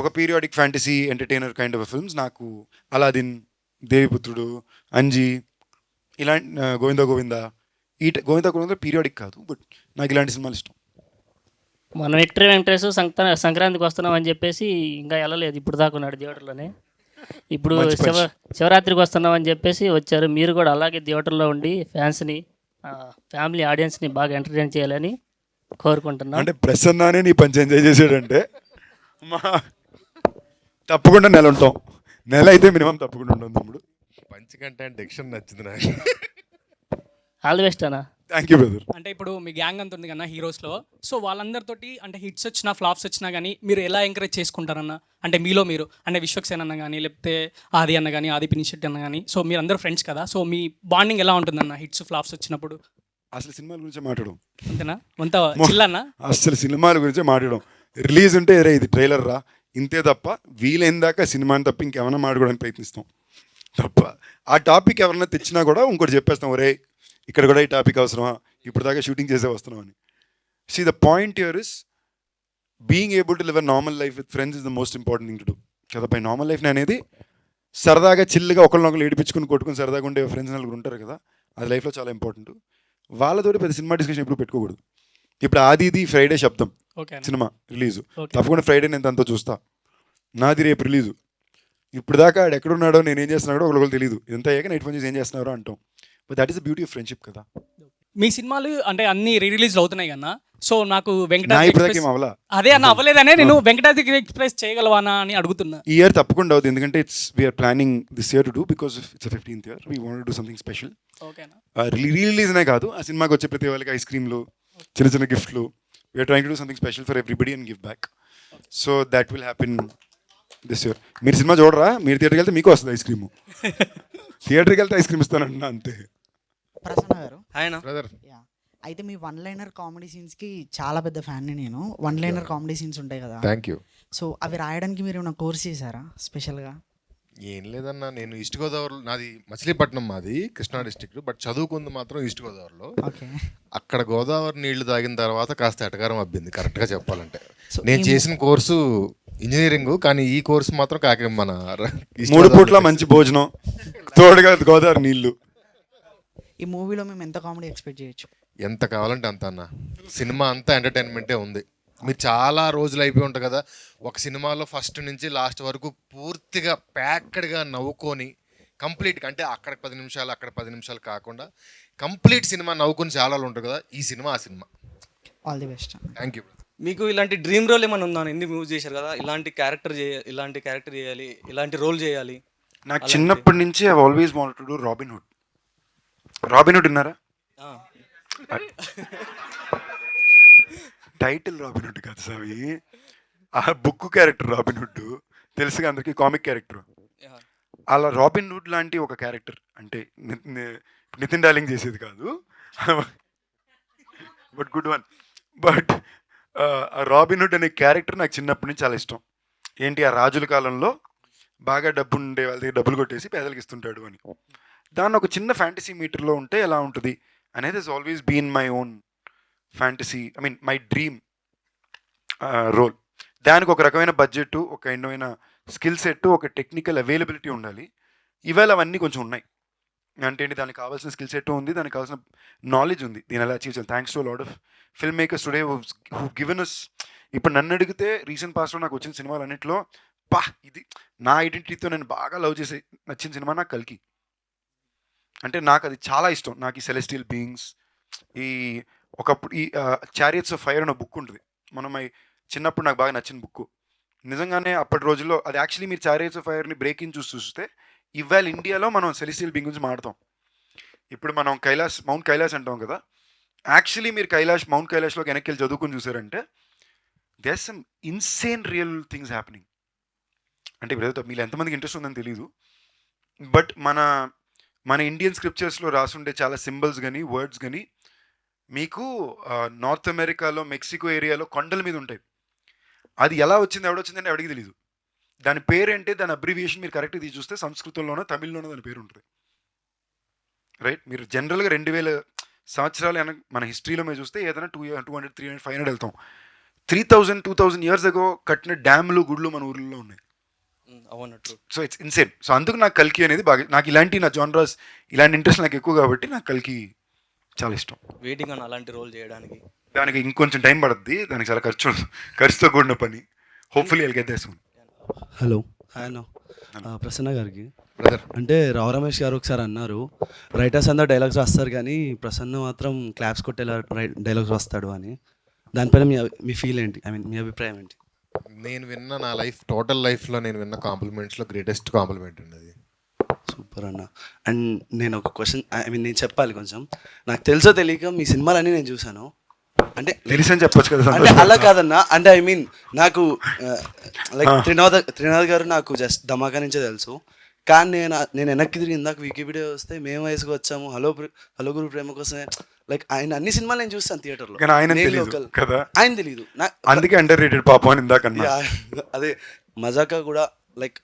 ఒక periodic fantasy entertainer kind of films. నాకు అలాదిన్, దేవిపుత్రుడు, అంజీ, ఇలాంటి గోవిందా గోవిందా పీరియాడిక్ కాదు, బట్ నాకు ఇలాంటి సినిమాలు ఇష్టం. మనం విక్టరీ వెంకటేష్ సంక్రాంతికి వస్తున్నాం అని చెప్పేసి ఇంకా వెళ్ళలేదు, ఇప్పుడు దాకా ఉన్నాడు థియేటర్లోనే. ఇప్పుడు శివరాత్రికి వస్తున్నాం అని చెప్పేసి వచ్చారు. మీరు కూడా అలాగే థియేటర్లో ఉండి ఫ్యాన్స్ని, ఫ్యామిలీ ఆడియన్స్ని బాగా ఎంటర్టైన్ చేయాలని కోరుకుంటున్నాను. అంటే ప్రసన్నానే నీ పంచి ఎంజాయ్ చేసాడంటే తప్పకుండా నెల ఉంటాం. నెల అయితే మినిమం తప్పకుండా ఉంటాం తమ్ముడు. పంచి కంటే డిక్షన్ నచ్చింది నాకు. ఆల్ ది బెస్ట్ అన్న. Thank you brother. అంటే ఇప్పుడు మీ గ్యాంగ్ అంత ఉంది కదా హీరోస్లో, సో వాళ్ళందరితోటి అంటే హిట్స్ వచ్చినా ఫ్లాప్స్ వచ్చినా కానీ మీరు ఎలా ఎంకరేజ్ చేసుకుంటారన్న? అంటే మీలో మీరు, అంటే విశ్వక్సేన్ అన్న కానీ, లేకపోతే ఆది అన్న కానీ, ఆది పినిషెట్టి అన్న కానీ, సో మీరు అందరూ ఫ్రెండ్స్ కదా, సో మీ బాండింగ్ ఎలా ఉంటుందన్న హిట్స్ ఫ్లాప్స్ వచ్చినప్పుడు? అసలు సినిమాల గురించి మాట్లాడడం అంతేనా? అంత చిల్లన్న? అసలు సినిమాల గురించి మాట్లాడడం. రిలీజ్ ఉంటే రే ఇది ట్రైలర్ రా ఇంతే తప్ప, వీలైన దాకా సినిమాని తప్ప ఇంకేమైనా మాట్లాడడానికి ప్రయత్నిస్తాం తప్ప. ఆ టాపిక్ ఎవరైనా తెచ్చినా కూడా ఇంకోటి చెప్పేస్తాం, ఒరే ఇక్కడ కూడా ఈ టాపిక్ అవసరమా, ఇప్పుడు దాకా షూటింగ్ చేసే వస్తున్నాం అని. See the point here is being able to live a normal life with friends is the most important thing to do కదా. పై నార్మల్ లైఫ్ అనేది సరదాగా చిల్లుగా ఒకరినొకరు ఏడిపించుకుని కొట్టుకుని సరదాగా ఉండే ఫ్రెండ్స్ నలుగురు ఉంటారు కదా, అది లైఫ్లో చాలా ఇంపార్టెంట్. వాళ్ళతోటి పెద్ద సినిమా డిస్కషన్ ఎప్పుడు పెట్టుకోకూడదు. ఇప్పుడు ఆది ఇది ఫ్రైడే శబ్దం సినిమా రిలీజు, తప్పకుండా ఫ్రైడే నేను తనతో చూస్తా. నాది రేపు రిలీజు. ఇప్పుడు దాకా ఆడు ఎక్కడున్నాడో నేను ఏం చేస్తున్నాడో ఒకరికి తెలియదు. ఎంత అయ్యాక నైట్ ఫోన్ చేసి ఏం చేస్తున్నారో అంటాం. But that is the beauty of friendship కదా. మీ సినిమాలు అంటే అన్ని రిలీజ్ అవుతున్నాయి కన్నా, సో నాకు నా వెంకటాద్రి ఇప్పటిదాకా ఎక్స్ప్రెస్, ఏం అవ్వలా. అదే అన్న అవ్వలేదనే నేను వెంకటాద్రి ఎక్స్ప్రెస్ చేయగలవానా అని అడుగుతున్నా. ఈ ఇయర్ తప్పకుండా అవుతుంది, ఎందుకంటే we are planning this year to do because it's 15th year. We want to do something special. ఓకేనా? రిలీజ్నే కాదు, ఆ సినిమాకి వచ్చే ప్రతి వాళ్ళకి ఐస్ క్రీమ్లు, చిన్న చిన్న గిఫ్ట్లు. We are trying to do something special for everybody and give back. So that will happen this year. మీరు సినిమా చూడరా, మీరు థియేటర్కి వెళ్తే మీకు వస్తుంది ఐస్ క్రీము. థియేటర్కి వెళ్తే ఐస్ క్రీమ్ ఇస్తానంటున్నా అంతే. ప్రసన్న గారు ఆయన బ్రదర్ అయితే మీ వన్ లైనర్ కామెడీ సీన్స్కి చాలా పెద్ద ఫ్యాన్ని నేను. వన్ లైనర్ కామెడీ సీన్స్ ఉంటాయి కదా, థ్యాంక్ యూ. సో అవి రాయడానికి మీరు ఏమైనా కోర్స్ చేశారా స్పెషల్గా? ఏం లేదన్నా, నేను ఈస్ట్ గోదావరి, నాది మచిలీపట్నం, మాది కృష్ణా డిస్ట్రిక్ట్, బట్ చదువుకుంది మాత్రం ఈస్ట్ గోదావరిలో. ఓకే. అక్కడ గోదావరి నీళ్లు తాగిన తర్వాత కాస్త ఎటకారం అబ్బింది కరెక్ట్గా చెప్పాలంటే. సో నేను చేసిన కోర్సు ఇంజనీరింగ్, కానీ ఈ కోర్సు మాత్రం మన ఈస్ట్ 3 పూట్ల గోదావరిలో మంచి భోజనం, తోడుగా గోదావరి నీళ్లు. ఈ మూవీలో మేము ఎంత కామెడీ ఎక్స్పెక్ట్ చేయొచ్చు? ఎంత కావాలంటే అంత అన్న. సినిమా అంతా ఎంటర్టైన్మెంటే ఉంది. మీరు చాలా రోజులు అయిపోయి ఉంటుంది కదా, ఒక సినిమాలో ఫస్ట్ నుంచి లాస్ట్ వరకు పూర్తిగా ప్యాక్డ్గా నవ్వుకొని కంప్లీట్గా, అంటే అక్కడ 10 నిమిషాలు అక్కడ 10 నిమిషాలు కాకుండా కంప్లీట్ సినిమా నవ్వుకొని చాలా ఉంటుంది కదా, ఈ సినిమా ఆ cinema. All the best. Thank you. మీకు ఇలాంటి డ్రీమ్ రోల్ ఏమైనా ఉందా? ఎన్ని మూవీస్ చేశారు కదా, ఇలాంటి క్యారెక్టర్ చేయాలి, ఇలాంటి రోల్ చేయాలి. నాకు చిన్నప్పటి నుంచి I always wanted to do robin hood. Robin hood విన్నారా? టైటిల్ రాబిన్ హుడ్ కాదు సావి, ఆ బుక్ క్యారెక్టర్ రాబిన్ హుడ్ తెలుసుగా అందరికి, కామిక్ క్యారెక్టర్. అలా రాబిన్ హుడ్ లాంటి ఒక క్యారెక్టర్ అంటే నితిన్ డార్లింగ్ చేసేది కాదు, but good one. But robin hood అనే క్యారెక్టర్ నాకు చిన్నప్పటి నుంచి చాలా ఇష్టం. ఏంటి, ఆ రాజుల కాలంలో బాగా డబ్బు ఉండే వాళ్ళ దగ్గర డబ్బులు కొట్టేసి పేదలకు ఇస్తుంటాడు అని. దాన్ని ఒక చిన్న ఫ్యాంటసీ మీటర్లో ఉంటే ఎలా ఉంటుంది అనేది is always been my own fantasy, I mean my dream role. దానికి ఒక రకమైన బడ్జెట్, ఒక ఎన్నోమైన స్కిల్ సెట్, ఒక టెక్నికల్ అవైలబిలిటీ ఉండాలి. ఇవాళ అవన్నీ కొంచెం ఉన్నాయి. అంటే ఏంటి, దానికి కావాల్సిన స్కిల్ సెట్ ఉంది, దానికి కావాల్సిన నాలెడ్జ్ ఉంది, దీని ఎలా అచీవ్ చేయాలి. Thanks to lot of film makers today who given us. ఇప్పుడు నన్ను అడిగితే రీసెంట్ పాస్ట్లో నాకు వచ్చిన సినిమాలు అన్నింటిలో ఇది నా ఐడెంటిటీతో నేను బాగా లవ్ చేసే నచ్చిన సినిమా నాకు కల్కి. అంటే నాకు అది చాలా ఇష్టం. నాకు ఈ సెలెస్టియల్ బీయింగ్స్, ఈ ఒకప్పుడు ఈ చారియట్స్ ఆఫ్ ఫైర్ అనే బుక్ ఉంటుంది, మనం చిన్నప్పుడు నాకు బాగా నచ్చిన బుక్. నిజంగానే అప్పటి రోజుల్లో అది యాక్చువల్లీ మీరు చారియట్స్ ఆఫ్ ఫైర్ని బ్రేక్ ఇన్ చూస్తే ఇవాళ ఇండియాలో మనం సెలెస్టియల్ బీయింగ్ గురించి మాట్లాడతాం. ఇప్పుడు మనం మౌంట్ కైలాస్ అంటాం కదా, యాక్చువల్లీ మీరు మౌంట్ కైలాష్లోకి వెనక్కి వెళ్ళి చదువుకుని చూసారంటే there some insane real things happening. అంటే ఇప్పుడు మీరు ఎంతమందికి ఇంట్రెస్ట్ ఉందని తెలీదు, బట్ మన ఇండియన్ స్క్రిప్చర్స్లో రాసుండే చాలా సింబల్స్ కానీ వర్డ్స్ కానీ మీకు నార్త్ అమెరికాలో మెక్సికో ఏరియాలో కొండల మీద ఉంటాయి. అది ఎలా వచ్చింది, ఎవడొచ్చిందంటే ఎవడికి తెలీదు. దాని పేరేంటే, దాని అబ్రివియేషన్ మీరు కరెక్ట్గా తీసి చూస్తే సంస్కృతంలోనో తమిళ్లోనో దాని పేరు ఉంటుంది. రైట్, మీరు జనరల్గా 2000 సంవత్సరాలు మన హిస్టరీలో మీరు చూస్తే ఏదైనా 200, 300, 500 వెళ్తాం. 2000 years ago కట్టిన డ్యామ్లు, గుళ్ళు మన ఊర్లలో ఉన్నాయి. So it's insane. సో అందుకు నాకు కల్కి అనేది బాగా, నాకు ఇలాంటి నా జానరాస్, ఇలాంటి ఇంట్రెస్ట్ నాకు ఎక్కువ కాబట్టి నాకు కల్కి చాలా ఇష్టం. వెయిటింగ్ అన్న అలాంటి రోల్ చేయడానికి. దానికి ఇంకొంచెం టైం పడుతుంది, దానికి చాలా ఖర్చుతో కూడిన పని. Hopefully I'll get there soon. Hello, hi అన్న. ప్రసన్న గారికి అంటే రావు రమేష్ గారు ఒకసారి అన్నారు, రైటర్స్ అందరూ డైలాగ్స్ రాస్తారు కానీ ప్రసన్న మాత్రం క్లాప్స్ కొట్టేలా డైలాగ్స్ రాస్తాడు అని. దానిపైన మీ ఫీల్ ఏంటి, ఐ మీన్ మీ అభిప్రాయం ఏంటి? నేను విన్న నా టోటల్ లైఫ్లో నేను విన్న కాంప్లిమెంట్స్లో గ్రేటెస్ట్ కాంప్లిమెంట్ అండి అది. సూపర్ అన్న. అండ్ నేను ఒక క్వశ్చన్, ఐ మీన్ నేను చెప్పాలి కొంచెం. నాకు తెలుసో తెలియక మీ సినిమాలన్నీ నేను చూశాను. అంటే తెలిసని చెప్పొచ్చు కదా. అంటే అలా కాదన్నా, అంటే ఐ మీన్ నాకు లైక్ త్రినాథ్ గారు నాకు జస్ట్ ధమాకా నుంచే తెలుసు. కానీ నేను వెనక్కి తిరిగి ఇందాక వికీపీడియా వస్తే మేము వయసుకు వచ్చాము, హలో గురు ప్రేమ కోసమే, లైక్ ఆయన అన్ని సినిమాలు నేను చూస్తాను థియేటర్లో. ఆయన తెలియదు, అందుకే అండర్ రేటెడ్ పాపం అని ఇందాక. అదే మజాకా కూడా లైక్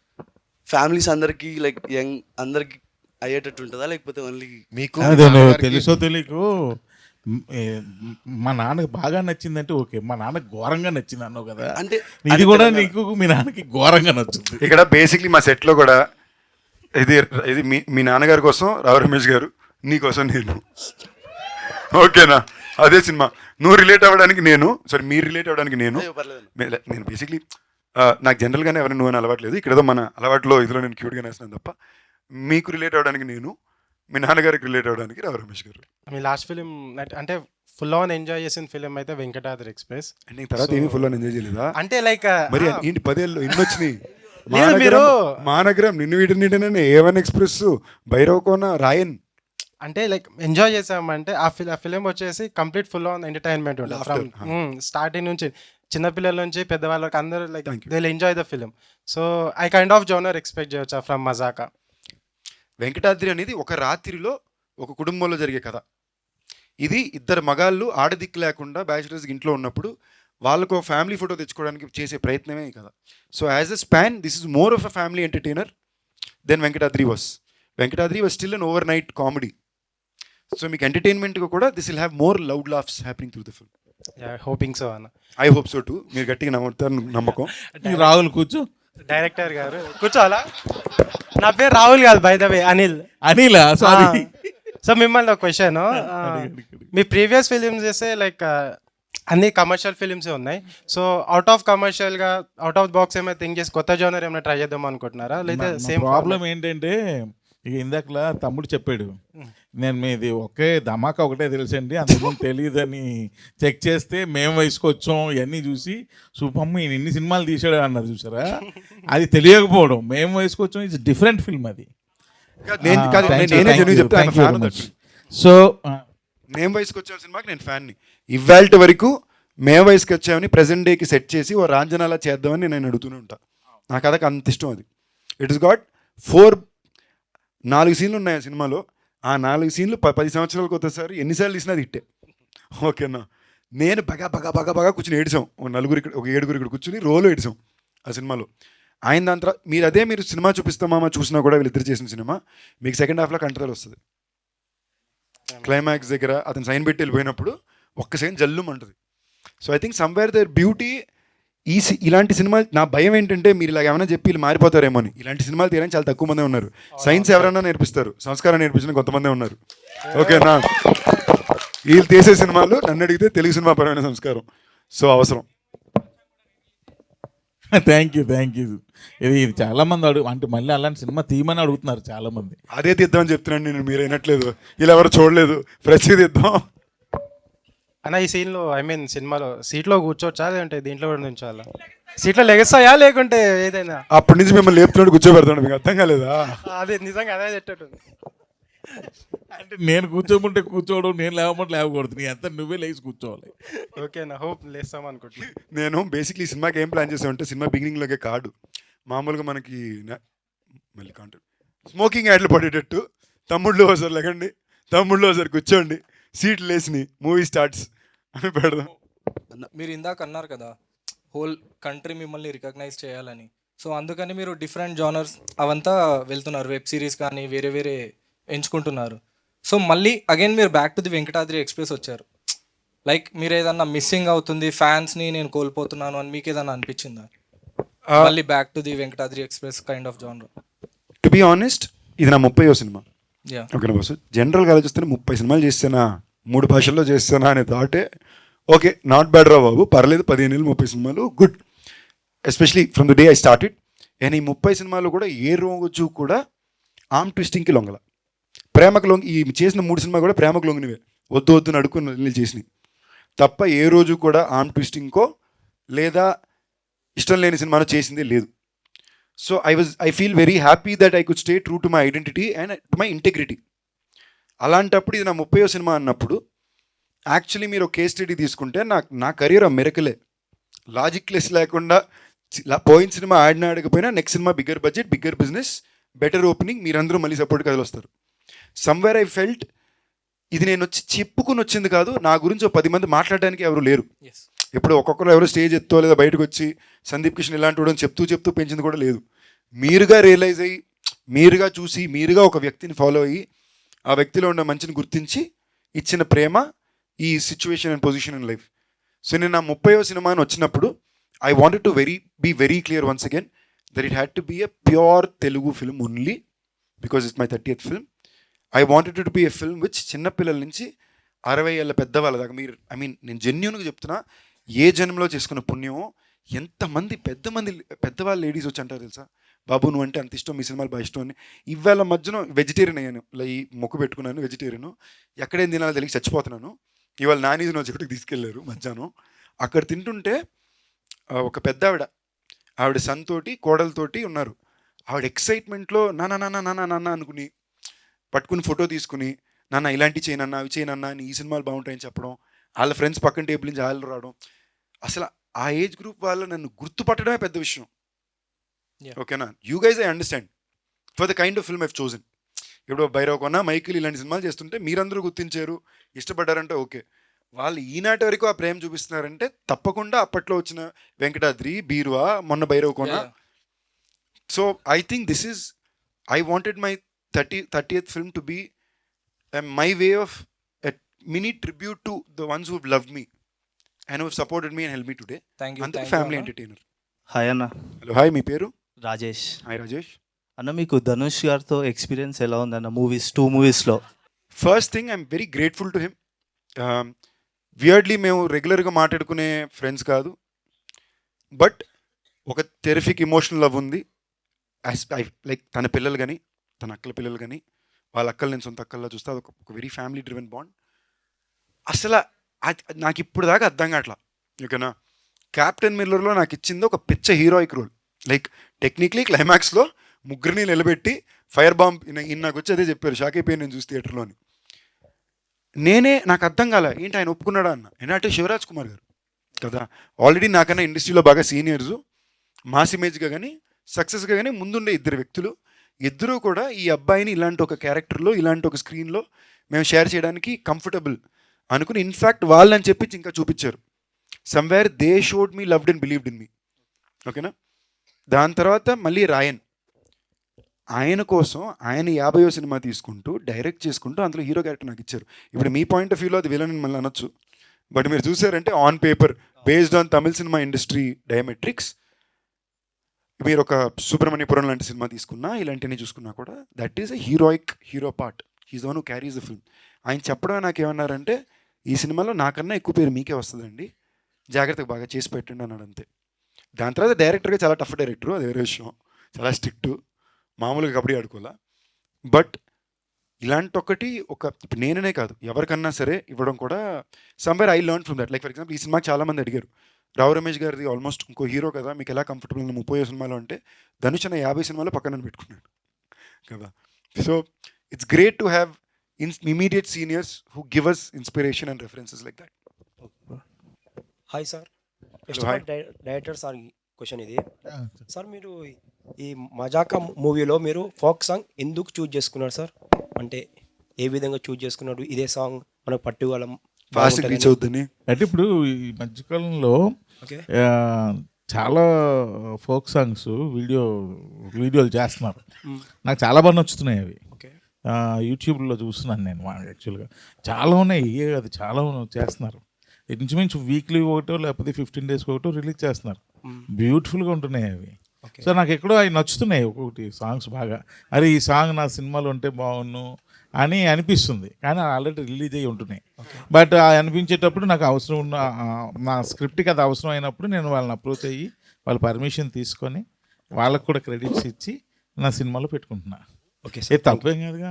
ఫ్యామిలీస్ అందరికి, లైక్ యంగ్ అందరికి అయ్యేటట్టు ఉంటుందా, లేకపోతే ఓన్లీ మీకు తెలుసో తెలియకు మా నాన్నకి బాగా నచ్చిందంటే ఓకే, మా నాన్నకి ఘోరంగా నచ్చింది అన్నావు కదా, అంటే ఇది కూడా నీకు మీ నాన్నకి ఘోరంగా నచ్చుతుంది. ఇక్కడ బేసిక్లీ మా సెట్లో కూడా ఇది మీ నాన్నగారి కోసం రావు రమేష్ గారు, నీ కోసం నేను. ఓకేనా, అదే సినిమా. నువ్వు రిలేట్ అవ్వడానికి నేను, సారీ మీరు రిలేట్ అవ్వడానికి నేను బేసిక్లీ నాకు జనరల్గానే ఎవరైనా నువ్వు అని అలవాట్లేదు. ఇక్కడ ఏదో మన అలవాట్లో ఇదిలో నేను క్యూట్గా నేస్తున్నాను తప్ప, మీకు రిలేట్ అవ్వడానికి నేను, మీ నాన్నగారికి రిలేట్ అవ్వడానికి రావు రమేష్ గారు. మీ లాస్ట్ ఫిలిం అంటే ఫుల్ ఆన్ ఎంజాయ్ చేసిన ఫిలిం అయితే వెంకటాద్రి ఎక్స్ప్రెస్. అంటే తర్వాత ఏమీ ఫుల్ ఆన్ ఎంజాయ్ చేయలేదా? అంటే లైక్ మరి ఏంటి 10 ఏళ్ళు ఇన్ని వచ్చినాయి. మీరు మానగరం, నిన్ను వీటిని A1 ఎక్స్ప్రెస్, భైరవకోన, రాయన్. అంటే లైక్ ఎంజాయ్ చేసామంటే ఆ ఫిలిం వచ్చేసి కంప్లీట్ ఫుల్ ఆన్ ఎంటర్టైన్మెంట్ ఉంటుంది ఫ్రమ్ స్టార్టింగ్ నుంచి, చిన్నపిల్లల నుంచి పెద్దవాళ్ళకి అందరూ like they will enjoy the film. So I kind of genre expect చేయొచ్చా ఫ్రమ్ మజాకా? వెంకటాద్రి అనేది ఒక రాత్రిలో ఒక కుటుంబంలో జరిగే కథ. ఇది ఇద్దరు మగాళ్ళు ఆడదిక్కు లేకుండా బ్యాచిలర్స్ ఇంట్లో ఉన్నప్పుడు వాళ్ళకు ఫ్యామిలీ ఫోటో తెచ్చుకోవడానికి చేసే ప్రయత్నమే కదా. So as a span this is more of a family entertainer then Venkatadri was. Venkatadri was still an overnight comedy. So మీకు ఎంటర్టైన్మెంట్గా కూడా this will have more loud laughs happening through the film. Hoping so అన్న. I hope so too. మీరు గట్టిగా నమ్ముతారు, నమ్మకం. రాహుల్ కూర్చో. Director గారు కూర్చోవాలా? నా పేరు రాహుల్ కాదు, by the way Anil. Anil, sorry. So మిమ్మల్ని ఒక క్వశ్చన్, మీ ప్రీవియస్ ఫిలిమ్స్ చేస్తే లైక్ అన్ని కమర్షియల్ ఫిలిమ్సే ఉన్నాయి. సో అవుట్ ఆఫ్ కమర్షియల్గా అవుట్ ఆఫ్ బాక్స్ ఏమైనా థింక్ చేసి కొత్త జోనర్ ఏమైనా ట్రై చేద్దాం అనుకుంటున్నారా, లేదా సేమ్ ప్రాబ్లం ఏంటంటే ఇక ఇందాకలా తమ్ముడు చెప్పాడు, నేను మీది ఒకే ధమాకా ఒకటే తెలుసండి, అందుకని తెలియదని చెక్ చేస్తే మేము వయసుకొచ్చాం ఇవన్నీ చూసి సూపమ్మ ఇన్ని సినిమాలు తీసాడు అన్నారు చూసారా, అది తెలియకపోవడం. మేము వయసుకొచ్చాం, ఇట్స్ డిఫరెంట్ ఫిల్మ్ అది. సో సో మేము వయసుకి వచ్చాం సినిమాకి నేను ఫ్యాన్ని. ఇవాళ వరకు మేము వయసుకి వచ్చామని ప్రజెంట్ డేకి సెట్ చేసి ఓ రాంజనాలా చేద్దామని నేను అడుగుతూనే ఉంటా. నాకు అదొక అంత ఇష్టం అది. ఇట్ ఇస్ గాట్ 4 సీన్లు ఉన్నాయి ఆ సినిమాలో. ఆ 4 సీన్లు 10 సంవత్సరాలకు ఒకసారి ఎన్నిసార్లు తీసినా అది ఇట్టే. ఓకేనా, నేను బాగా కూర్చుని ఏడిసాం. ఒక 7 ఇక్కడ కూర్చుని రోలో ఏడిసాం ఆ సినిమాలో. ఆయన దాని తర్వాత మీరు సినిమా చూపిస్తామా చూసినా కూడా వీళ్ళిద్దరు చేసిన సినిమా మీకు సెకండ్ హాఫ్లో కంట్రోల్ వస్తుంది. క్లైమాక్స్ దగ్గర అతను సైన్ పెట్టి వెళ్ళిపోయినప్పుడు ఒక్క సైన్ జల్లుమంటుంది. So I think somewhere there beauty ఇలాంటి సినిమాలు. నా భయం ఏంటంటే మీరు ఇలా ఏమైనా చెప్పి వీళ్ళు మారిపోతారేమో అని. ఇలాంటి సినిమాలు తీయడానికి చాలా తక్కువ మందే ఉన్నారు. సైన్స్ ఎవరైనా నేర్పిస్తారు, సంస్కారం నేర్పించిన కొంతమందే ఉన్నారు. ఓకేనా, వీళ్ళు తీసే సినిమాలు నన్ను అడిగితే తెలుగు సినిమా పరమైన సంస్కారం సో అవసరం. థ్యాంక్ యూ ఇది చాలా మంది అంటే మళ్ళీ అలాంటి సినిమా తీయమని అడుగుతున్నారు చాలా మంది. అదే తీద్దామని చెప్తున్నాను నేను, మీరు అయినట్లేదు. ఇలా ఎవరు చూడలేదు, ఫ్రెష్ తీద్దాం అన్న. ఈ సీన్లో ఐ మీన్ సినిమాలో సీట్లో కూర్చోవచ్చా లేదంటే దీంట్లో కూడా నుంచోవాలా? సీట్లో లెగస్తాయా లేకుంటే ఏదైనా? అప్పటి నుంచి మిమ్మల్ని లేపుతున్నాడు కూర్చోబెడతాడు, మీకు అర్థం కాలేదా? అదే నిజంగా అదే చెట్టట్టు. అంటే నేను కూర్చోమంటే కూర్చోవడం, నేను లేవమంటే లేవకూడదు. నీ అంతా నువ్వే లేచి కూర్చోవాలి. ఓకేనా, హోప్ లేస్తాం అనుకుంటున్నాను. నేను బేసిక్లీ ఈ సినిమాకి ఏం ప్లాన్ చేసామంటే సినిమా బిగినింగ్లోకే కాదు, మామూలుగా మనకి మళ్ళీ కాంటాక్ట్ స్మోకింగ్ యాడ్లు పడేటట్టు తమ్ముళ్ళు ఒకసారి లెగండి, తమ్ముళ్ళు ఒకసారి కూర్చోండి, సీట్లు వేసి మూవీ స్టార్ట్స్ అని పెడదాం. మీరు ఇందాక అన్నారు కదా హోల్ కంట్రీ మిమ్మల్ని రికగ్నైజ్ చేయాలని. సో అందుకని మీరు డిఫరెంట్ జానర్స్ అవంతా వెళ్తున్నారు, వెబ్ సిరీస్ కానీ వేరే ఎంచుకుంటున్నారు. సో మళ్ళీ అగైన్ మీరు back to the Venkatadri express వచ్చారు. లైక్ మీరు ఏదన్నా మిస్సింగ్ అవుతుంది, ఫ్యాన్స్ని నేను కోల్పోతున్నాను అని మీకు ఏదన్నా అనిపించిందా? మళ్ళీ back to the Venkatadri express kind of genre. To be honest ఇది నా 30వ సినిమా. Yeah. ఓకేనా బాస్, జనరల్గా ఆలోచిస్తే 30 సినిమాలు చేస్తానా, 3 భాషల్లో చేస్తానా అనే థాటే ఓకే, నాట్ బ్యాడ్ రా బాబు, పర్లేదు. 15 ఏళ్ళు 30 సినిమాలు good, especially from the day I started. And ఈ 30 సినిమాలు కూడా ఏ రోజు కూడా ఆర్మ్ ట్విస్టింగ్కి లొంగల, ప్రేమకు లొంగి. ఈ చేసిన 3 సినిమా కూడా ప్రేమకు లొంగినవే, వద్దు అడుక్కుని చేసినవి తప్ప ఏ రోజు కూడా ఆర్మ్ ట్విస్టింగ్కో లేదా ఇష్టం లేని సినిమాలో చేసిందే లేదు. So I feel very happy that I could stay true to my identity and to my integrity. అలాంటప్పుడు ఇది నా 30వ సినిమా అన్నప్పుడు యాక్చువల్లీ మీరు ఒక కేస్ స్టడీ తీసుకుంటే నా కెరీర్ మెరకలే, లాజిక్ లెస్ లేకుండా పోయిన సినిమా ఆడకపోయినా next cinema bigger budget, bigger business, better opening, మీరందరూ మళ్ళీ సపోర్ట్ కదలొస్తారు. సమ్వేర్ ఐ ఫెల్ట్ ఇది నేను వచ్చి చెప్పుకుని వచ్చింది కాదు, నా గురించి 10 మంది మాట్లాడడానికి ఎవరు లేరు. ఇప్పుడు ఒక్కొక్కరు ఎవరు స్టేజ్ ఎత్తో లేదా బయటకు వచ్చి సందీప్ కిషన్ ఇలాంటి వాడు చెప్తూ పెంచింది కూడా లేదు. మీరుగా రియలైజ్ అయ్యి, మీరుగా చూసి, మీరుగా ఒక వ్యక్తిని ఫాలో అయ్యి ఆ వ్యక్తిలో ఉన్న మంచిని గుర్తించి ఇచ్చిన ప్రేమ ఈ situation and position in life. So నేను నా 30వ సినిమా అని వచ్చినప్పుడు I wanted to be very clear once again that it had to be a pure Telugu film only because it's my 30th film. I wanted to be a film which చిన్నపిల్లల నుంచి 60 ఏళ్ళ పెద్దవాళ్ళ దాకా, మీరు ఐ మీన్ నేను జెన్యూన్గా చెప్తున్నా, ఏ జన్మలో చేసుకున్న పుణ్యమో ఎంతమంది పెద్దవాళ్ళు లేడీస్ వచ్చి అంటారు తెలుసా, బాబు నువ్వు అంటే అంత ఇష్టం, మీ సినిమాలు బాగా ఇష్టం అని. ఇవాళ మధ్యన వెజిటేరియన్ అయ్యాను, ఈ మొక్కు పెట్టుకున్నాను వెజిటేరియన్, ఎక్కడేం తినాలో తెలిసి చచ్చిపోతున్నాను. ఇవాళ నానీజ్ నా చెట్టుకి తీసుకెళ్లారు మధ్యాహ్నం, అక్కడ తింటుంటే ఒక పెద్ద ఆవిడ సన్తోటి కోడలతోటి ఉన్నారు. ఆవిడ ఎక్సైట్మెంట్లో నాన్న అనుకుని పట్టుకుని ఫోటో తీసుకుని, నాన్న ఇలాంటివి చేయనన్నా అవి చేయనన్నా అని, ఈ సినిమాలు బాగుంటాయని చెప్పడం, వాళ్ళ ఫ్రెండ్స్ పక్కన టేబుల్ నుంచి వాళ్ళు రావడం. అసలు ఆ ఏజ్ గ్రూప్ వాళ్ళు నన్ను గుర్తుపట్టడమే పెద్ద విషయం. ఓకేనా, you guys I understand for the kind of film I've chosen. ఇప్పుడు భైరవ్ కొన్న, మైకిల్ ఇలాంటి సినిమాలు చేస్తుంటే మీరందరూ గుర్తించారు, ఇష్టపడ్డారంటే ఓకే. వాళ్ళు ఈనాటి వరకు ఆ ప్రేమ చూపిస్తున్నారంటే తప్పకుండా అప్పట్లో వచ్చిన వెంకటాద్రి, బీరువా, మొన్న భైరవ్ కొన్న. So I think this is, I wanted my 30th film to be my way of a mini tribute to the ones who have loved me and who have supported me and helped me today. Thank you. And family entertainer. Hi అన్న. Hello, hi, మీ పేరు? Rajesh. Hi Rajesh. అన్న మీకు ధనుష్ గారితో experience ఎలా ఉందన్న two మూవీస్లో? First thing I'm very grateful to him. Weirdly మేము రెగ్యులర్గా మాట్లాడుకునే ఫ్రెండ్స్ కాదు, బట్ ఒక టెరిఫిక్ ఎమోషనల్ లవ్ ఉంది. లైక్ తన పిల్లలు కానీ, తన అక్కల పిల్లలు కానీ, వాళ్ళ అక్కలు నేను సొంత అక్కల్లో చూస్తే అది ఒక వెరీ ఫ్యామిలీ డ్రివెన్ బాండ్. అసలు నాకు ఇప్పుడు దాకా అర్థం కావట్లా. ఓకేనా, క్యాప్టెన్ మిల్లర్లో నాకు ఇచ్చింది ఒక పిచ్చ హీరోయిక్ రోల్. లైక్ టెక్నికలీ క్లైమాక్స్లో ముగ్గురిని నిలబెట్టి ఫైర్ బాంబ్ నాకు వచ్చి అదే చెప్పారు, షాక్ అయిపోయి నేను చూసి థియేటర్లోని. నాకు అర్థం కాలే ఏంటి ఆయన ఒప్పుకున్నాడా అన్న. ఏంటంటే శివరాజ్ కుమార్ గారు కదా, ఆల్రెడీ నాకన్నా ఇండస్ట్రీలో బాగా సీనియర్స్, మాస్ ఇమేజ్గా కానీ సక్సెస్గా కానీ ముందుండే ఇద్దరు వ్యక్తులు. ఇద్దరూ కూడా ఈ అబ్బాయిని ఇలాంటి ఒక క్యారెక్టర్లో, ఇలాంటి ఒక స్క్రీన్లో మేము షేర్ చేయడానికి కంఫర్టబుల్ అనుకుని, ఇన్ఫ్యాక్ట్ వాళ్ళని చెప్పి ఇంకా చూపించారు. Somewhere they showed me loved and believed in me. ఓకేనా. దాని తర్వాత మళ్ళీ రాయన్, ఆయన కోసం ఆయన 50వ సినిమా తీసుకుంటూ డైరెక్ట్ చేసుకుంటూ అందులో హీరో క్యారెక్టర్ నాకు ఇచ్చారు. ఇప్పుడు మీ పాయింట్ ఆఫ్ వ్యూలో అది విలన్ అని మళ్ళీ అనొచ్చు, బట్ మీరు చూసారంటే on paper based on Tamil cinema industry diametrics, మీరు ఒక సుబ్రహ్మణ్యపురం లాంటి సినిమా తీసుకున్నా, ఇలాంటివన్నీ చూసుకున్నా కూడా that is a hero part. He's the one who carries the film. ఆయన చెప్పడమే నాకు ఏమన్నారంటే, ఈ సినిమాలో నాకన్నా ఎక్కువ పేరు మీకే వస్తుందండి, జాగ్రత్తగా బాగా చేసి పెట్టండి అన్నాడు అంతే. దాని తర్వాత డైరెక్టర్గా చాలా టఫ్ డైరెక్టరు, అది వేరే విషయం, చాలా స్ట్రిక్టు, మామూలుగా కబడ్డీ ఆడుకోవాలా. బట్ ఇలాంటి ఒకటి ఇప్పుడు నేననే కాదు ఎవరికన్నా సరే ఇవ్వడం కూడా somewhere I learn from that. Like for example ఈ సినిమాకి చాలామంది అడిగారు, రావు రమేష్ గారిది ఆల్మోస్ట్ ఇంకో హీరో కదా, మీకు ఎలా కంఫర్టబుల్ 30 సినిమాలో అంటే, ధనుష్ అన్న 50 సినిమాలో పక్కన పెట్టుకున్నాడు కదా. So it's great to have immediate seniors who give us inspiration and references like that. Hi sir, director sir question ఇది. సార్ మీరు ఈ మజాకా మూవీలో మీరు ఫోక్ సాంగ్ ఎందుకు చూజ్ చేసుకున్నారు సార్? అంటే ఏ విధంగా చూజ్ చేసుకున్నాడు? ఇదే సాంగ్ మనకు పట్టుకోగలం ఫాస్ట్ రీచ్ అవుతుంది అంటే ఇప్పుడు ఈ మధ్యకాలంలో చాలా ఫోక్ సాంగ్స్ వీడియోలు చేస్తున్నారు. నాకు చాలా బాగా నచ్చుతున్నాయి అవి. యూట్యూబ్లో చూస్తున్నాను నేను యాక్చువల్గా. చాలా ఉన్నాయి, అది చాలా చేస్తున్నారు. ఇంచుమించు వీక్లీ ఒకటో లేకపోతే 15 days ఒకటో రిలీజ్ చేస్తున్నారు. బ్యూటిఫుల్గా ఉంటున్నాయి అవి. సో నాకు ఎక్కడో అవి నచ్చుతున్నాయి ఒక్కొక్కటి సాంగ్స్ బాగా. అరే ఈ సాంగ్ నా సినిమాలో ఉంటే బాగున్ను అని అనిపిస్తుంది, కానీ ఆల్రెడీ రిలీజ్ అయ్యి ఉంటున్నాయి. బట్ అనిపించేటప్పుడు నాకు అవసరం ఉన్న నా స్క్రిప్ట్కి అది అవసరం అయినప్పుడు నేను వాళ్ళని అప్రోచ్ అయ్యి వాళ్ళ పర్మిషన్ తీసుకొని వాళ్ళకు కూడా క్రెడిట్స్ ఇచ్చి నా సినిమాలో పెట్టుకుంటున్నా. ఓకే సార్, తప్పేం కాదుగా.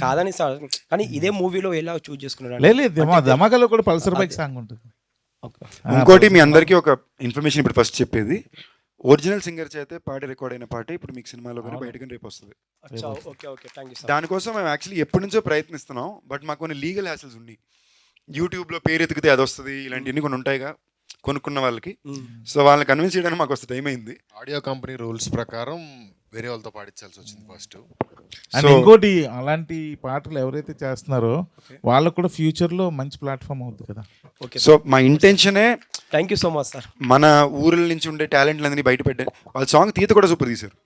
కాదని సార్, కానీ ఇదే మూవీలో ఎలా చూజ్ చేసుకున్నాడు? లేదు, ధమాకాలో కూడా పల్సర్ బైక్ సాంగ్ ఉంటుంది. ఇంకోటి మీ అందరికీ ఒక ఇన్ఫర్మేషన్ ఇప్పుడు ఫస్ట్ చెప్పేది, ఒరిజినల్ సింగర్ చేతే పాడి రికార్డ్ అయిన పాటే ఇప్పుడు మీకు సినిమాలో కానీ బయటకు రేపు వస్తుంది. దానికోసం మేము యాక్చువల్లీ ఎప్పటి నుంచో ప్రయత్నిస్తున్నాం, బట్ మాకు కొన్ని లీగల్ హ్యాసిల్స్ ఉన్నాయి. యూట్యూబ్లో పేరు ఎతికితే అది వస్తుంది, ఇలాంటివన్నీ కొన్ని ఉంటాయిగా కొనుక్కున్న వాళ్ళకి. సో వాళ్ళని కన్విన్స్ చేయడానికి మాకు వస్తే టైం అయింది. ఆడియో కంపెనీ రూల్స్ ప్రకారం వేరే వాళ్ళతో పాడించాల్సి వచ్చింది ఫస్ట్. అండ్ ఇంకోటి, అలాంటి పాటలు ఎవరైతే చేస్తున్నారో వాళ్ళకు కూడా ఫ్యూచర్లో మంచి ప్లాట్ఫామ్ అవుతుంది కదా. సో మా ఇంటెన్షనే, thank you so much sir, మన ఊర్ల నుంచి ఉండే టాలెంట్లన్నీ బయట పెట్టారు. వాళ్ళ సాంగ్ తీత కూడా సూపర్ తీశారు.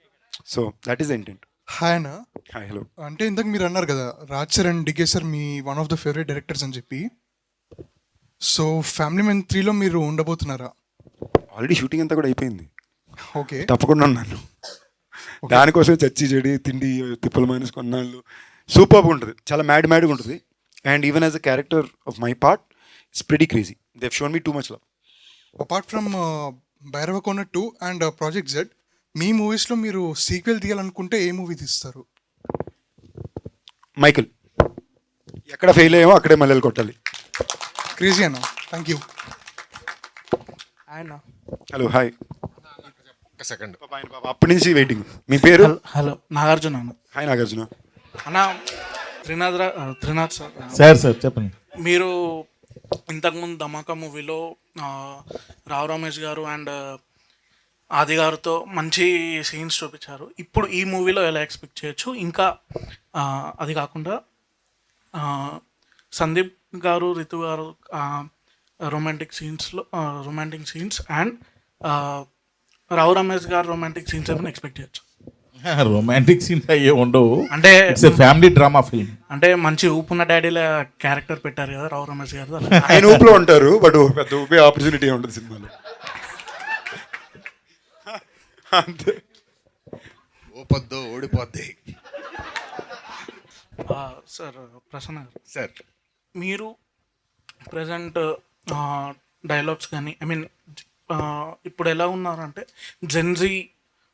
So that is the intent. Hi అన్న. Hi, hello. అంటే ఇంతకు మీరు అన్నారు కదా Raj sir and DK sir మీ one of the favourite directors అని చెప్పి. సో ఫ్యామిలీ మెన్ 3లో మీరు ఉండబోతున్నారా? ఆల్రెడీ షూటింగ్ అంతా కూడా అయిపోయింది. ఓకే, తప్పకుండా ఉన్నాను. దానికోసం చచ్చి చెడి తిండి తిప్పల మైనస్ కొన్నాళ్ళు సూపర్గా ఉంటుంది, చాలా మ్యాడ్గా ఉంటుంది. And even as a character of my part it's pretty crazy. They have shown me too much love. Apart from Bhairavakona 2 and Project Z, మీ మూవీస్లో మీరు సీక్వెల్ తీయాలనుకుంటే ఏ మూవీ తీస్తారు? మైకిల్. ఎక్కడ ఫెయిల్ అయ్యామో అక్కడే మల్లెలు కొట్టాలి. క్రేజీ అన్న. Thank you. Hello, hi. Second అప్పటి నుంచి వెయిటింగ్. మీ పేరు? హలో, నాగార్జున అన్న. హాయ్ నాగార్జున. అన్న, త్రినాథ్ సార్ చెప్పండి. మీరు ఇంతకుముందు ధమాకా మూవీలో రావు రమేష్ గారు అండ్ ఆది గారితో మంచి సీన్స్ చూపించారు. ఇప్పుడు ఈ మూవీలో ఎలా ఎక్స్పెక్ట్ చేయొచ్చు? ఇంకా అది కాకుండా సందీప్ గారు, రితు గారు romantic scenes and Rao Ramesh గారు రొమాంటిక్ సీన్స్ ఏమైనా ఎక్స్పెక్ట్ చేయొచ్చు? రొమాంటిక్ సీన్స్ అయ్యే ఉండవు. అంటే ఫ్యామిలీ డ్రామా ఫిల్మ్. అంటే మంచి ఊపున్న డాడీల క్యారెక్టర్ పెట్టారు కదా రావు రమేష్ గారు. ఆయన ఊపులో ఉంటారు, బట్ పెద్ద ఊపే ఆపర్చునిటీ ఉంటుంది సినిమాలో. అంతే. ఓపద్దో ఓడిపోద్ది. సార్, ప్రసన్న గారు సార్, మీరు ప్రజెంట్ డైలాగ్స్ కానీ ఇప్పుడు ఎలా ఉన్నారంటే జెన్జీ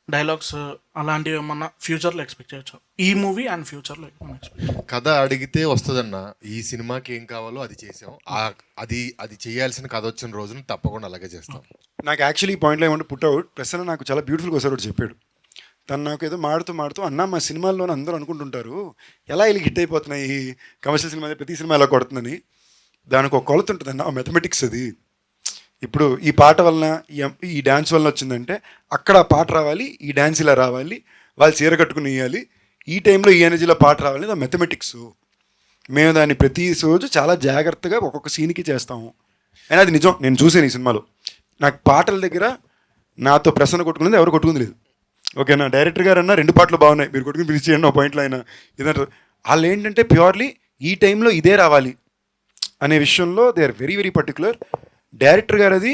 డైలాగ్స్ అలాంటివి ఏమన్నా ఫ్యూచర్లో ఎక్స్పెక్ట్ చేయొచ్చు? ఈ మూవీ అండ్ ఫ్యూచర్లో కథ అడిగితే వస్తుందన్న. ఈ సినిమాకి ఏం కావాలో అది చేసాం. అది చేయాల్సిన కథ వచ్చిన రోజున తప్పకుండా అలాగే చేస్తాం. నాకు యాక్చువల్లీ ఈ పాయింట్లో ఏమంటే పుట్ అవుట్ ప్రసన్న నాకు చాలా బ్యూటిఫుల్గా ఒకసారి చెప్పాడు. తను నాకు ఏదో మాడుతూ అన్న మా సినిమాల్లోనే అందరూ అనుకుంటుంటారు ఎలా వీళ్ళకి హిట్ అయిపోతున్నాయి కమర్షియల్ సినిమా ప్రతి సినిమా ఎలా కొడుతుందని. దానికి ఒక కొలత ఉంటుంది అన్న, మ్యాథమెటిక్స్ అది. ఇప్పుడు ఈ పాట వలన ఈ డ్యాన్స్ వలన వచ్చిందంటే అక్కడ ఆ పాట రావాలి, ఈ డ్యాన్స్ ఇలా రావాలి, వాళ్ళు చీర కట్టుకుని వేయాలి, ఈ టైంలో ఈ ఎనర్జీలో పాట రావాలి, అది మ్యాథమెటిక్స్. మేము దాన్ని ప్రతి రోజు చాలా జాగ్రత్తగా ఒక్కొక్క సీన్కి చేస్తాము. అయినా అది నిజం, నేను చూసాను ఈ సినిమాలో. నాకు పాటల దగ్గర నాతో ప్రసన్న కొట్టుకునేది ఎవరు కొట్టుకుంది లేదు. ఓకేనా, డైరెక్టర్ గారు అన్న 2 పాటలు బాగున్నాయి, మీరు కొట్టుకుని ఫినిష్ చేయండి, ఒక పాయింట్లో అయినా ఇదంటారు. వాళ్ళు ఏంటంటే ప్యూర్లీ ఈ టైంలో ఇదే రావాలి అనే విషయంలో they are very very particular. Director గారు అది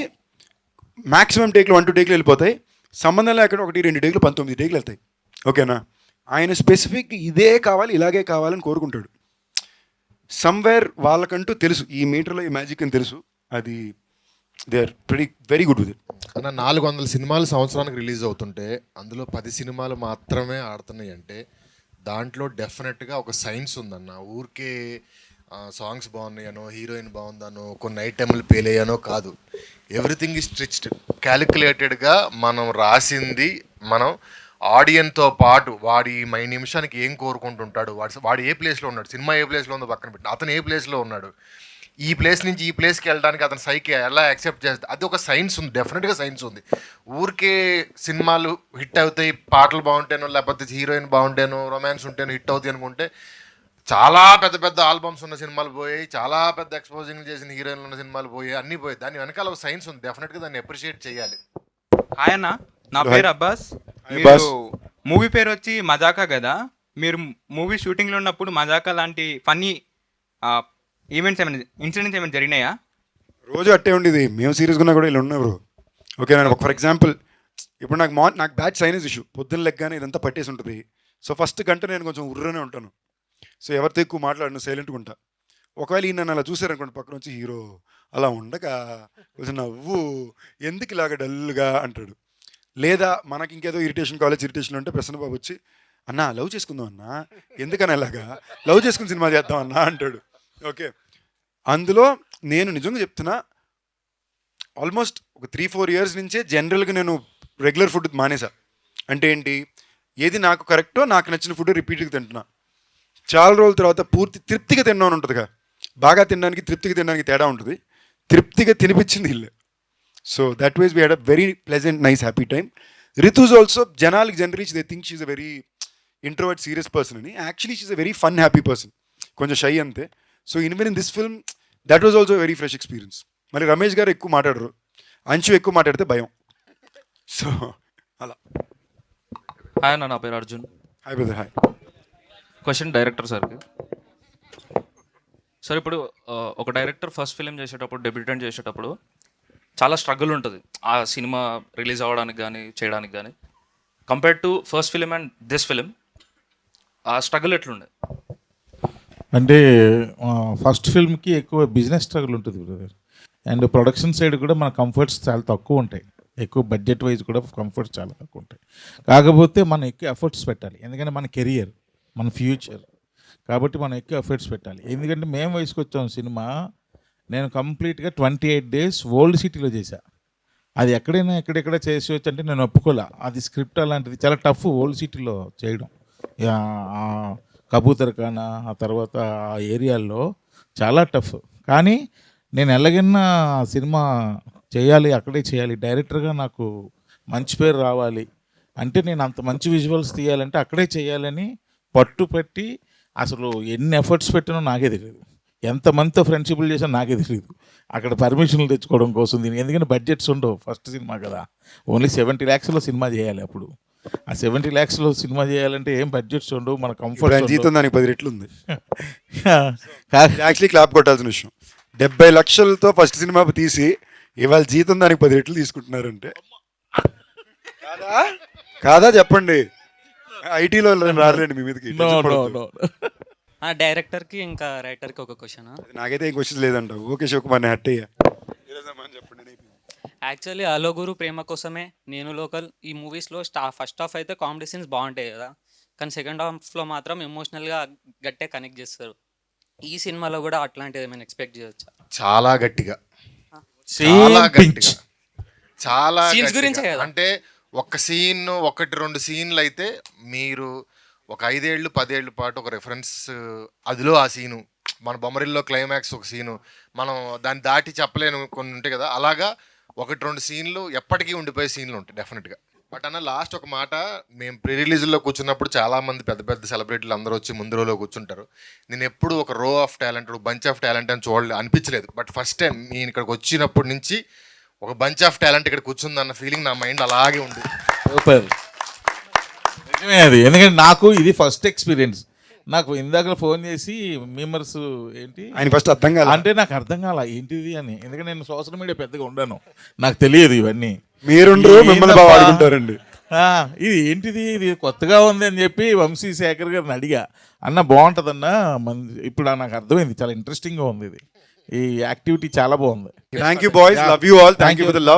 మ్యాక్సిమం టేక్లు 1-2 టేక్లు వెళ్ళిపోతాయి, సంబంధం లేకుండా 1-2 టేక్లు 19 టేక్లు వెళ్తాయి. ఓకేనా, ఆయన స్పెసిఫిక్ ఇదే కావాలి, ఇలాగే కావాలని కోరుకుంటాడు. సమ్వేర్ వాళ్ళకంటూ తెలుసు ఈ మీటర్లో ఈ మ్యాజిక్ అని తెలుసు. అది they are very good with it. అన్న 400 సినిమాలు సంవత్సరానికి రిలీజ్ అవుతుంటే అందులో 10 సినిమాలు మాత్రమే ఆడుతున్నాయి అంటే దాంట్లో డెఫినెట్గా ఒక సైన్స్ ఉందన్న. ఊరికే సాంగ్స్ బాగున్నాయనో, హీరోయిన్ బాగుందనో, కొన్ని ఐటెంలు పేలయ్యానో కాదు. ఎవ్రీథింగ్ ఈజ్ స్ట్రిచ్డ్, క్యాలిక్యులేటెడ్గా మనం రాసింది. మనం ఆడియన్తో పాటు వాడి నిమిషానికి ఏం కోరుకుంటుంటాడు, వాడు ఏ ప్లేస్లో ఉన్నాడు, సినిమా ఏ ప్లేస్లో ఉందో పక్కన పెట్టి అతను ఏ ప్లేస్లో ఉన్నాడు, ఈ ప్లేస్ నుంచి ఈ ప్లేస్కి వెళ్ళడానికి అతను సైకి ఎలా యాక్సెప్ట్ చేస్తే, అది ఒక సైన్స్ ఉంది, డెఫినెట్గా సైన్స్ ఉంది. ఊరికే సినిమాలు హిట్ అవుతాయి, పాటలు బాగుంటేనో లేకపోతే హీరోయిన్ బాగుంటేనో రొమాన్స్ ఉంటేనో హిట్ అవుతాయి అనుకుంటే చాలా పెద్ద పెద్ద ఆల్బమ్స్ ఉన్న సినిమాలు పోయాయి, చాలా పెద్ద ఎక్స్పోజింగ్ చేసిన హీరోయిన్లు ఉన్న సినిమాలు పోయాయి, అన్నీ పోయాయి. దాని వెనకాల ఒక సైన్స్ ఉంది, డెఫినెట్గా దాన్ని అప్రిషియేట్ చేయాలి. హాయ్ అన్న, నా పేరు అబ్బాస్. మీరు మూవీ పేరు వచ్చి మజాకా కదా, మీరు మూవీ షూటింగ్లో ఉన్నప్పుడు మజాకా లాంటి ఫన్నీ ఈవెంట్స్ ఏమైనా ఇన్సిడెంట్స్ ఏమైనా జరిగినాయా? రోజు అట్టే ఉండేది, మేము సీరియస్గా ఉన్నా కూడా ఇలా ఉన్నారు. ఓకే, నేను ఫర్ ఎగ్జాంపుల్ ఇప్పుడు నాకు బ్యాచ్ సైనస్ ఇష్యూ, పొద్దున్న లెగ్గానే ఇదంతా పట్టేసి ఉంటుంది. సో ఫస్ట్ గంట నేను కొంచెం ఉర్రనే ఉంటాను. సో ఎవరితో ఎక్కువ మాట్లాడను, సైలెంట్గా ఉంటా. ఒకవేళ ఈ నన్ను అలా చూసారనుకోండి, పక్కన వచ్చి హీరో అలా ఉండగా కొంచెం నవ్వు, ఎందుకు ఇలాగ డల్గా అంటాడు. లేదా మనకి ఇంకేదో ఇరిటేషన్, కాలేజ్ ఇరిటేషన్ ఉంటే ప్రసన్న బాబు వచ్చి అన్నా లవ్ చేసుకుందాం అన్నా, ఎందుకని అలాగా లవ్ చేసుకుని సినిమా చేద్దాం అన్నా అంటాడు. ఓకే, అందులో నేను నిజంగా చెప్తున్నా, ఆల్మోస్ట్ ఒక 3-4 ఇయర్స్ నుంచే జనరల్గా నేను రెగ్యులర్ ఫుడ్ మానేసా. అంటే ఏంటి, ఏది నాకు కరెక్టో నాకు నచ్చిన ఫుడ్ రిపీట్గా తింటున్నా. చాలా రోజుల తర్వాత పూర్తి తృప్తిగా తిన్నాను ఉంటుందిగా, బాగా తినడానికి తృప్తిగా తినడానికి తేడా ఉంటుంది. తృప్తిగా తినిపించింది ఇల్లే. So that was we had a very pleasant nice happy time. Ritu's also జనాలకి general they think she's a very introvert serious person అని. Actually she's a very fun happy person, కొంచెం షై అంతే. So even in this film that was also very fresh experience. మరి రమేష్ గారు ఎక్కువ మాట్లాడరు, అంచు ఎక్కువ మాట్లాడితే భయం. సో అలా. హాయ్ అన్న, నా పేరు Arjun. Hi brother. Hi. Question director సార్కి. సార్ ఇప్పుడు ఒక డైరెక్టర్ ఫస్ట్ ఫిలిం చేసేటప్పుడు, డెబ్యూటెంట్ చేసేటప్పుడు చాలా స్ట్రగుల్ ఉంటుంది ఆ సినిమా రిలీజ్ అవ్వడానికి కానీ చేయడానికి కానీ. Compare to first film and this film, ఆ స్ట్రగుల్ ఎట్లుండే? అంటే ఫస్ట్ ఫిల్మ్కి ఎక్కువ బిజినెస్ స్ట్రగుల్ ఉంటుంది బ్రదర్. అండ్ ప్రొడక్షన్ సైడ్ కూడా మన కంఫర్ట్స్ చాలా తక్కువ ఉంటాయి, ఎక్కువ బడ్జెట్ వైజ్ కూడా కంఫర్ట్స్ చాలా తక్కువ ఉంటాయి. కాకపోతే మనం ఎక్కువ ఎఫర్ట్స్ పెట్టాలి, ఎందుకంటే మన కెరియర్, మన ఫ్యూచర్, కాబట్టి మనం ఎక్కువ ఎఫర్ట్స్ పెట్టాలి. ఎందుకంటే మేము వయసుకు వచ్చాం సినిమా, నేను కంప్లీట్గా 28 days ఓల్డ్ సిటీలో చేశా. అది ఎక్కడైనా ఎక్కడెక్కడ చేసేవచ్చు అంటే నేను ఒప్పుకోలే. అది స్క్రిప్ట్ అలాంటిది చాలా టఫ్ ఓల్డ్ సిటీలో చేయడం. కబూతర్ ఖానా ఆ తర్వాత ఆ ఏరియాల్లో చాలా టఫ్. కానీ నేను ఎలాగైనా సినిమా చేయాలి, అక్కడే చేయాలి, డైరెక్టర్గా నాకు మంచి పేరు రావాలి అంటే, నేను అంత మంచి విజువల్స్ తీయాలంటే అక్కడే చేయాలని పట్టుపెట్టి అసలు ఎన్ని ఎఫర్ట్స్ పెట్టినో నాకే తెలియదు, ఎంతమందితో ఫ్రెండ్షిప్లు చేసినా నాకే తెలియదు. అక్కడ పర్మిషన్లు తెచ్చుకోవడం కోసం దీనికి, ఎందుకంటే బడ్జెట్స్ ఉండవు, ఫస్ట్ సినిమా కదా, ఓన్లీ 70 lakhsలో సినిమా చేయాలి. అప్పుడు ఆ 70 lakhsలో సినిమా చేయాలంటే ఏం బడ్జెట్స్ ఉండవు, మన కంఫర్ట్. జీతం దానికి 10 రెట్లు ఉంది. యాక్చువల్లీ క్లాప్ కొట్టాల్సిన విషయం, 70 లక్షలతో ఫస్ట్ సినిమా తీసి ఇవాళ జీతం దానికి 10 రెట్లు తీసుకుంటున్నారంటే కాదా చెప్పండి. ఐటీలో రాలేండి మీ మీదకి. డైరెక్టర్కి ఇంకా రైటర్కి ఒక క్వశ్చన్. నాకైతే ఏం క్వశ్చన్ లేదంట. ఓకే శివకుమార్ హట్ అయ్యా. చెప్పండి. యాక్చువల్లీ అలో గురు ప్రేమ కోసమే, నేను లోకల్, ఈ మూవీస్లో ఫస్ట్ హాఫ్ అయితే కామెడీ సీన్స్ బాగుంటాయి కదా, కానీ సెకండ్ హాఫ్లో మాత్రం ఎమోషనల్గా గట్టిగా కనెక్ట్ చేస్తారు. ఈ సినిమాలో కూడా అట్లాంటిది ఏమైనా ఎక్స్పెక్ట్ చేయొచ్చా? చాలా గట్టిగా, చాలా గట్టిగా, చాలా సీన్స్ గురించే కదా. అంటే ఒక సీన్ 1-2 సీన్లు అయితే మీరు ఒక 5 ఏళ్ళు 10 ఏళ్ళ పాటు ఒక రెఫరెన్స్, అదిలో ఆ సీను, మన బొమ్మరిల్లో క్లైమాక్స్ ఒక సీను, మనం దాన్ని దాటి చెప్పలేను కొన్ని ఉంటాయి కదా, అలాగా 1-2 సీన్లు ఎప్పటికీ ఉండిపోయే సీన్లు ఉంటాయి డెఫినెట్గా. బట్ అన్న లాస్ట్ ఒక మాట, మేము ప్రీ రిలీజ్లో కూర్చున్నప్పుడు చాలామంది పెద్ద పెద్ద సెలబ్రిటీలు అందరూ వచ్చి ముందు రోలో కూర్చుంటారు. నేను ఎప్పుడు ఒక రో of talent, bunch of talent అని అనిపించలేదు. బట్ ఫస్ట్ టైం నేను ఇక్కడికి వచ్చినప్పటి నుంచి ఒక బంచ్ ఆఫ్ టాలెంట్ ఇక్కడ కూర్చుందన్న ఫీలింగ్ నా మైండ్ అలాగే ఉంది. సూపర్, నిజమే అది. ఎందుకంటే నాకు ఇది ఫస్ట్ ఎక్స్పీరియన్స్. నాకు ఇందాక ఫోన్ చేసి మెంబర్స్ ఏంటి ఆయన ఫస్ట్ అర్థం కాలే, అంటే నాకు అర్థం కాల ఏంటిది అని. ఎందుకంటే నేను సోషల్ మీడియా పెద్దగా ఉండను, నాకు తెలియదు ఇవన్నీ. మీరుండ్రు, మిమ్మల్ని బాగా వాడుకుంటారండి. ఇది ఏంటిది, ఇది కొత్తగా ఉంది అని చెప్పి వంశీ శేఖర్ గారిని అడిగా, అన్న బాగుంటుందన్న. ఇప్పుడు నాకు అర్థమైంది, చాలా ఇంట్రెస్టింగ్గా ఉంది ఇది, ఈ యాక్టివిటీ చాలా బాగుంది. Thank you boys, love you all, thank you for the love.